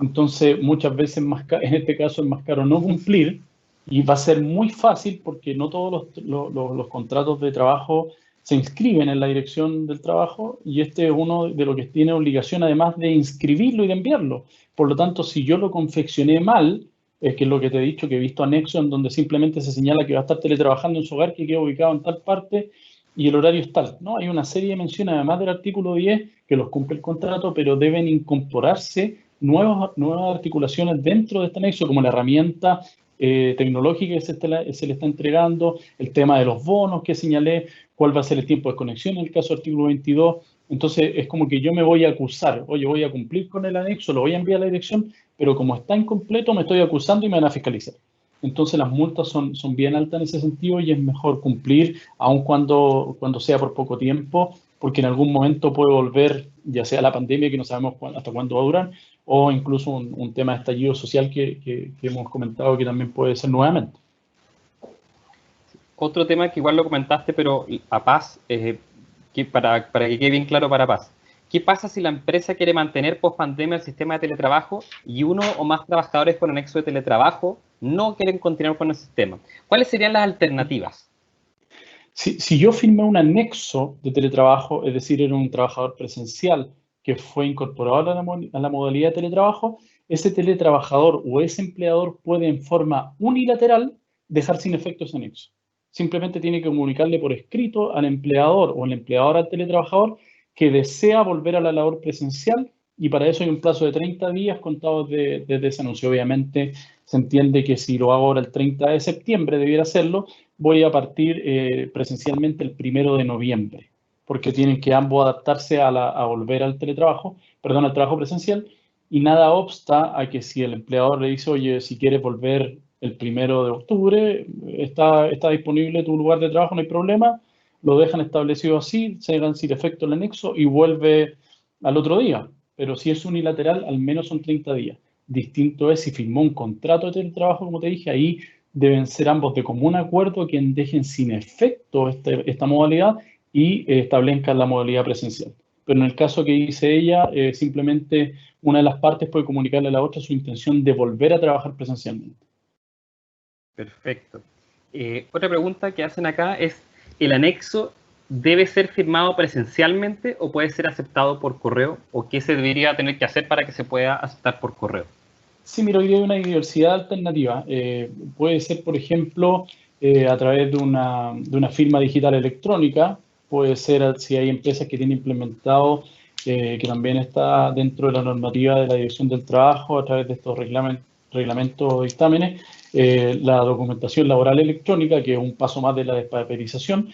Entonces, muchas veces en este caso es más caro no cumplir y va a ser muy fácil porque no todos los contratos de trabajo se inscriben en la Dirección del Trabajo y este es uno de los que tiene obligación además de inscribirlo y de enviarlo. Por lo tanto, si yo lo confeccioné mal, que es lo que te he dicho, que he visto anexo en donde simplemente se señala que va a estar teletrabajando en su hogar, que queda ubicado en tal parte y el horario es tal, ¿no? Hay una serie de menciones, además del artículo 10, que los cumple el contrato, pero deben incorporarse nuevas articulaciones dentro de este anexo, como la herramienta tecnológica que se le está entregando, el tema de los bonos que señalé, cuál va a ser el tiempo de conexión en el caso del artículo 22, Entonces es como que yo me voy a acusar, oye, voy a cumplir con el anexo, lo voy a enviar a la dirección, pero como está incompleto me estoy acusando y me van a fiscalizar. Entonces las multas son bien altas en ese sentido y es mejor cumplir, aun cuando sea por poco tiempo, porque en algún momento puede volver, ya sea la pandemia, que no sabemos hasta cuándo va a durar, o incluso un tema de estallido social que hemos comentado que también puede ser nuevamente. Otro tema que igual lo comentaste, pero a Paz, para que quede bien claro para Paz. ¿Qué pasa si la empresa quiere mantener post pandemia el sistema de teletrabajo y uno o más trabajadores con anexo de teletrabajo no quieren continuar con el sistema? ¿Cuáles serían las alternativas? Si yo firmé un anexo de teletrabajo, es decir, era un trabajador presencial que fue incorporado a la modalidad de teletrabajo, ese teletrabajador o ese empleador puede en forma unilateral dejar sin efecto ese anexo. Simplemente tiene que comunicarle por escrito al empleador o al empleador al teletrabajador que desea volver a la labor presencial y para eso hay un plazo de 30 días contados desde ese anuncio. Obviamente se entiende que si lo hago ahora el 30 de septiembre, debiera hacerlo, voy a partir presencialmente el 1 de noviembre, porque tienen que ambos adaptarse a volver al teletrabajo, perdón, al trabajo presencial, y nada obsta a que si el empleador le dice, oye, si quieres volver el 1 de octubre, está disponible tu lugar de trabajo, no hay problema, lo dejan establecido así, se dan sin efecto el anexo y vuelve al otro día. Pero si es unilateral, al menos son 30 días. Distinto es si firmó un contrato de teletrabajo, como te dije, ahí deben ser ambos de común acuerdo quien dejen sin efecto esta modalidad y establezcan la modalidad presencial. Pero en el caso que dice ella, simplemente una de las partes puede comunicarle a la otra su intención de volver a trabajar presencialmente. Perfecto. Otra pregunta que hacen acá es, ¿el anexo debe ser firmado presencialmente o puede ser aceptado por correo? ¿O qué se debería tener que hacer para que se pueda aceptar por correo? Sí, mira, hoy día hay una diversidad alternativa. Puede ser, por ejemplo, a través de una firma digital electrónica, puede ser si hay empresas que tienen implementado, que también está dentro de la normativa de la Dirección del Trabajo, a través de estos reglamentos o dictámenes, la documentación laboral electrónica, que es un paso más de la despaperización,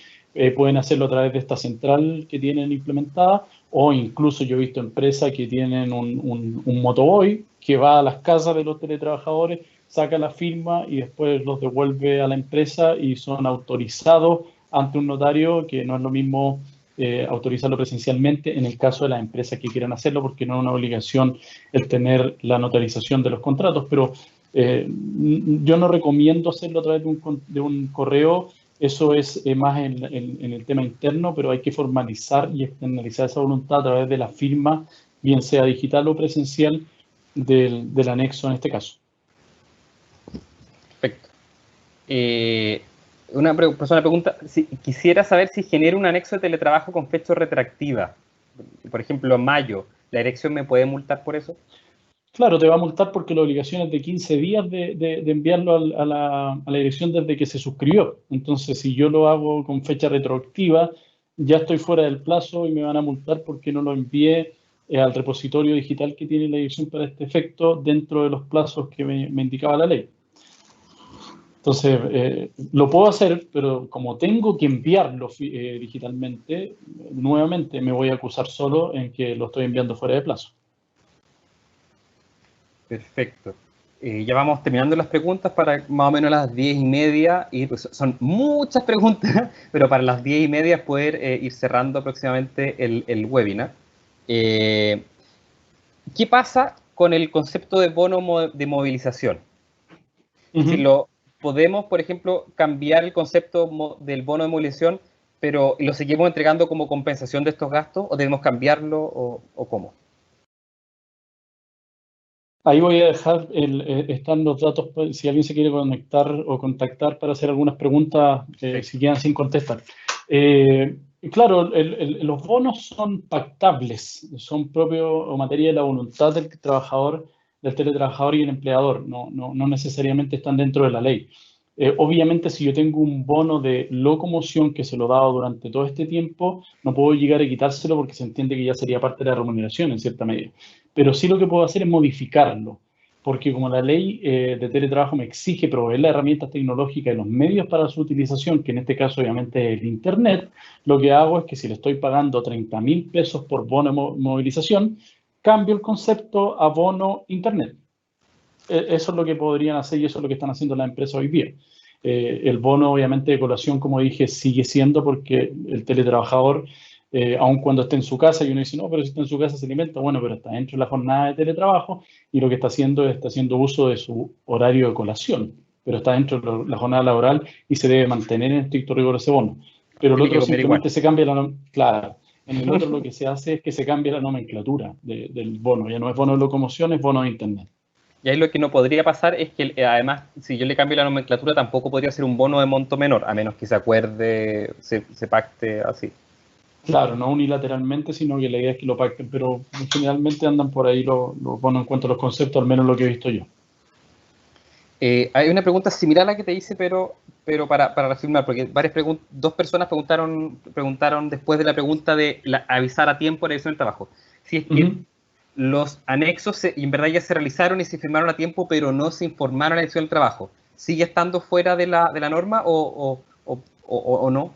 pueden hacerlo a través de esta central que tienen implementada, o incluso yo he visto empresas que tienen un motoboy que va a las casas de los teletrabajadores, saca la firma y después los devuelve a la empresa y son autorizados ante un notario, que no es lo mismo autorizarlo presencialmente en el caso de las empresas que quieran hacerlo, porque no es una obligación el tener la notarización de los contratos, pero yo no recomiendo hacerlo a través de un correo. Eso es más en el tema interno, pero hay que formalizar y externalizar esa voluntad a través de la firma, bien sea digital o presencial, del anexo en este caso. Perfecto. Una persona pregunta, quisiera saber si genero un anexo de teletrabajo con fecha retroactiva. Por ejemplo, en mayo, ¿la dirección me puede multar por eso? Claro, te va a multar porque la obligación es de 15 días de enviarlo a la dirección desde que se suscribió. Entonces, si yo lo hago con fecha retroactiva, ya estoy fuera del plazo y me van a multar porque no lo envié al repositorio digital que tiene la dirección para este efecto dentro de los plazos que me indicaba la ley. Entonces, lo puedo hacer, pero como tengo que enviarlo digitalmente, nuevamente me voy a acusar solo en que lo estoy enviando fuera de plazo. Perfecto. Ya vamos terminando las preguntas para más o menos las 10:30, y pues son muchas preguntas, pero para las 10:30 poder ir cerrando próximamente el webinar. ¿Qué pasa con el concepto de bono de movilización? Si lo podemos, por ejemplo, cambiar el concepto del bono de movilización, pero lo seguimos entregando como compensación de estos gastos, o debemos cambiarlo, o cómo. Ahí voy a dejar, están los datos, si alguien se quiere conectar o contactar para hacer algunas preguntas, si quedan sin contestar. Claro, los bonos son pactables, son propios o materia de la voluntad del trabajador, del teletrabajador y el empleador, no necesariamente están dentro de la ley. Obviamente, si yo tengo un bono de locomoción que se lo he dado durante todo este tiempo, no puedo llegar a quitárselo porque se entiende que ya sería parte de la remuneración en cierta medida. Pero sí lo que puedo hacer es modificarlo. porque como la ley de teletrabajo me exige proveer las herramientas tecnológicas y los medios para su utilización, que en este caso obviamente es el Internet, lo que hago es que si le estoy pagando 30.000 pesos por bono de movilización, cambio el concepto a bono Internet. Eso es lo que podrían hacer y eso es lo que están haciendo las empresas hoy día. El bono, obviamente, de colación, como dije, sigue siendo porque el teletrabajador, aun cuando esté en su casa, y uno dice, no, pero si está en su casa se alimenta, bueno, pero está dentro de la jornada de teletrabajo y lo que está haciendo es uso de su horario de colación, pero está dentro de la jornada laboral y se debe mantener en estricto rigor ese bono. Pero el otro simplemente se cambia claro, en el otro lo que se hace es que se cambia la nomenclatura del bono, ya no es bono de locomoción, es bono de Internet. Y ahí lo que no podría pasar es que, además, si yo le cambio la nomenclatura, tampoco podría ser un bono de monto menor, a menos que se acuerde, se pacte así. Claro, no unilateralmente, sino que la idea es que lo pacten, pero generalmente andan por ahí los bonos en cuanto a los conceptos, al menos lo que he visto yo. Hay una pregunta similar a la que te hice, pero para reafirmar, porque dos personas preguntaron después de la pregunta de avisar a tiempo la edición del trabajo. Si es que los anexos en verdad ya se realizaron y se firmaron a tiempo, pero no se informaron a la edición del trabajo, ¿sigue estando fuera de la norma o no?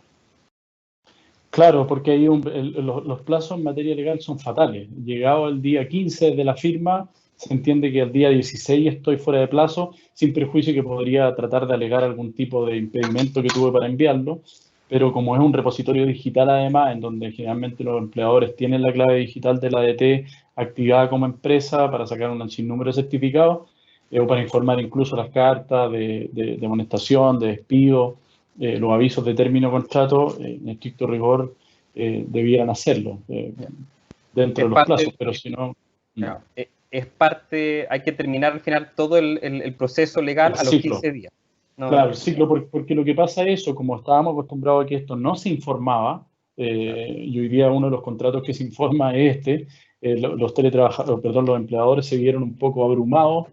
Claro, porque ahí los plazos en materia legal son fatales. Llegado el día 15 de la firma, se entiende que el día 16 estoy fuera de plazo, sin perjuicio que podría tratar de alegar algún tipo de impedimento que tuve para enviarlo, pero como es un repositorio digital además, en donde generalmente los empleadores tienen la clave digital de la ADT activada como empresa para sacar un sinnúmero de certificados, o para informar incluso las cartas de amonestación, de despido, los avisos de término de contrato, en estricto rigor, debieran hacerlo dentro de los plazos, pero si no... No. Es parte, hay que terminar al final todo el proceso legal a los 15 días. No, claro, el ciclo, porque lo que pasa es eso, como estábamos acostumbrados a que esto no se informaba, y hoy día uno de los contratos que se informa es los teletrabajadores, perdón, los empleadores se vieron un poco abrumados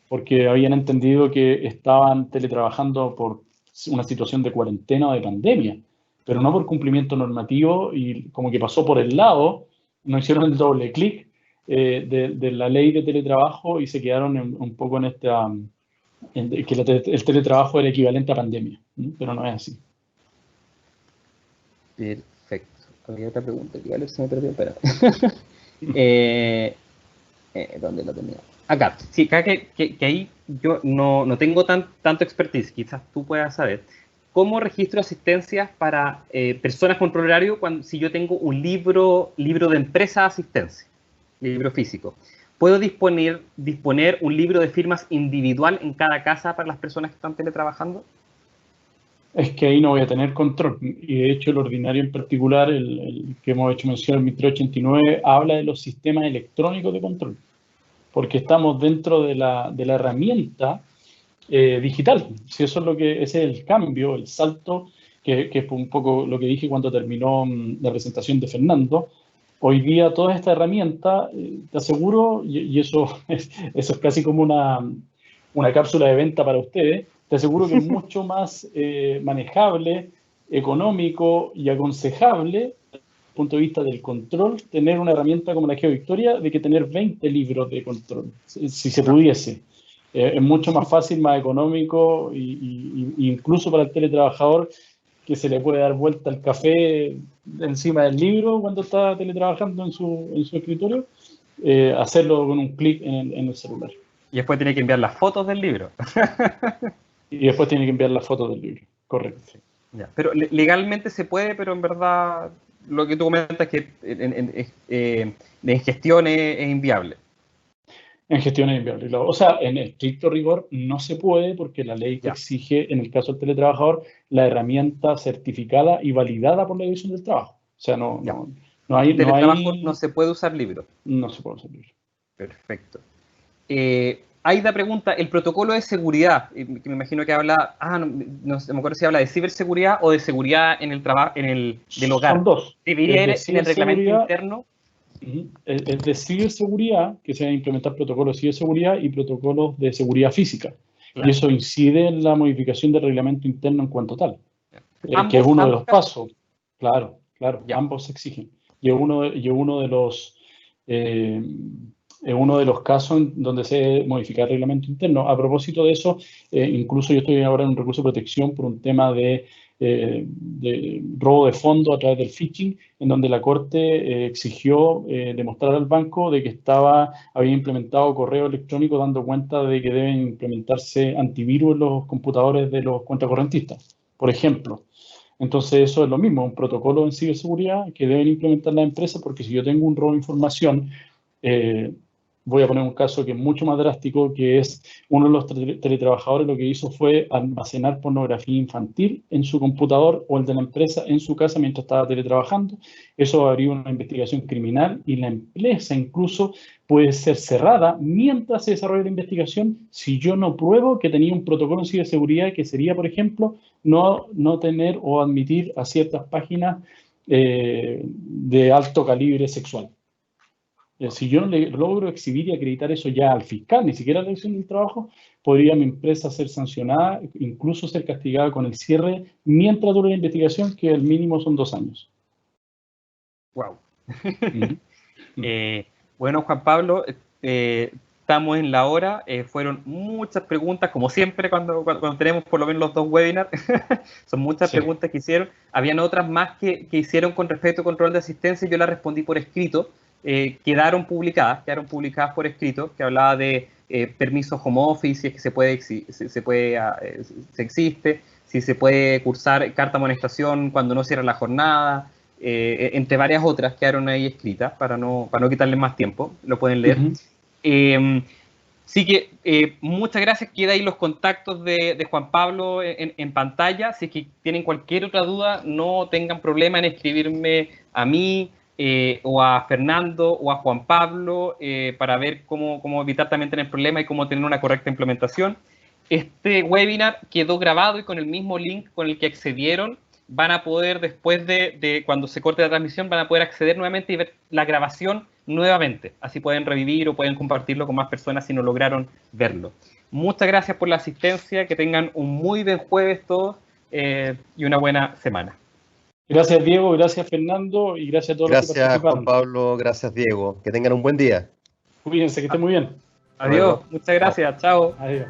porque habían entendido que estaban teletrabajando por una situación de cuarentena o de pandemia, pero no por cumplimiento normativo, y como que pasó por el lado, no hicieron el doble clic de la ley de teletrabajo y se quedaron un poco en esta... que el teletrabajo era equivalente a pandemia, ¿no? Pero no es así. Perfecto. Había otra pregunta, igual se me perdió, espera. ¿Dónde lo tenía? Acá, sí, acá que ahí yo no tengo tanto expertise, quizás tú puedas saber. ¿Cómo registro asistencias para personas con control horario si yo tengo un libro de empresa de asistencia, libro físico? ¿Puedo disponer un libro de firmas individual en cada casa para las personas que están teletrabajando? Es que ahí no voy a tener control. Y de hecho el ordinario en particular, el que hemos hecho mención, el 1389, habla de los sistemas electrónicos de control. Porque estamos dentro de la herramienta digital. Si eso es ese es el cambio, el salto, que es un poco lo que dije cuando terminó la presentación de Fernando. Hoy día toda esta herramienta, te aseguro, y eso es casi como una cápsula de venta para ustedes, te aseguro que es mucho más manejable, económico y aconsejable, desde el punto de vista del control, tener una herramienta como la GeoVictoria de que tener 20 libros de control, si se pudiese. Es mucho más fácil, más económico, y incluso para el teletrabajador, que se le puede dar vuelta el café encima del libro cuando está teletrabajando en su escritorio, hacerlo con un clic en el celular. Y después tiene que enviar las fotos del libro. Y después tiene que enviar las fotos del libro, correcto. Ya. Pero legalmente se puede, pero en verdad lo que tú comentas es que en gestión es inviable. En gestión es inviable, claro. O sea, en estricto rigor no se puede porque la ley te exige, en el caso del teletrabajador, la herramienta certificada y validada por la División del Trabajo. O sea, no hay... No se puede usar libro. No se puede usar libro. Perfecto. Aida pregunta, el protocolo de seguridad, que me imagino que habla, no me acuerdo si habla de ciberseguridad o de seguridad en el trabajo, del hogar. Son dos. ¿Debería ir en el reglamento interno? Es de ciberseguridad, que se van a implementar protocolos de ciberseguridad y protocolos de seguridad física. Claro. Y eso incide en la modificación del reglamento interno en cuanto tal, que es uno de los pasos. Claro, ambos se exigen. Y es uno de los es uno de los casos en donde se debe modificar el reglamento interno. A propósito de eso, incluso yo estoy ahora en un recurso de protección por un tema de robo de fondos a través del phishing, en donde la Corte exigió demostrar al banco de que había implementado correo electrónico dando cuenta de que deben implementarse antivirus en los computadores de los contracorrentistas, por ejemplo. Entonces eso es lo mismo, un protocolo en ciberseguridad que deben implementar las empresas, porque si yo tengo un robo de información, voy a poner un caso que es mucho más drástico, que es uno de los teletrabajadores lo que hizo fue almacenar pornografía infantil en su computador o el de la empresa en su casa mientras estaba teletrabajando. Eso abrió una investigación criminal y la empresa incluso puede ser cerrada mientras se desarrolla la investigación si yo no pruebo que tenía un protocolo en ciberseguridad que sería, por ejemplo, no tener o admitir a ciertas páginas de alto calibre sexual. Si yo no le logro exhibir y acreditar eso ya al fiscal, ni siquiera a la Dirección del Trabajo, podría mi empresa ser sancionada, incluso ser castigada con el cierre mientras dure la investigación, que el mínimo son 2 años. Wow. Bueno, Juan Pablo, estamos en la hora. Fueron muchas preguntas, como siempre cuando tenemos por lo menos los 2 webinars. Son muchas preguntas que hicieron. Habían otras más que hicieron con respecto al control de asistencia y yo las respondí por escrito. Quedaron publicadas por escrito, que hablaba de permisos home office, si es que se existe, si se puede cursar carta de amonestación cuando no cierra la jornada, entre varias otras quedaron ahí escritas para no quitarles más tiempo, lo pueden leer. Así que muchas gracias, queda ahí los contactos de Juan Pablo en pantalla. Si es que tienen cualquier otra duda, no tengan problema en escribirme a mí, o a Fernando o a Juan Pablo para ver cómo evitar también tener problemas y cómo tener una correcta implementación. Este webinar quedó grabado y con el mismo link con el que accedieron van a poder, después de cuando se corte la transmisión, van a poder acceder nuevamente y ver la grabación nuevamente. Así pueden revivir o pueden compartirlo con más personas si no lograron verlo. Muchas gracias por la asistencia, que tengan un muy buen jueves todos y una buena semana. Gracias, Diego, gracias, Fernando, y gracias a todos los que participaron. Gracias, Juan Pablo, gracias, Diego. Que tengan un buen día. Cuídense, que estén muy bien. Adiós, muchas gracias, chao. Adiós.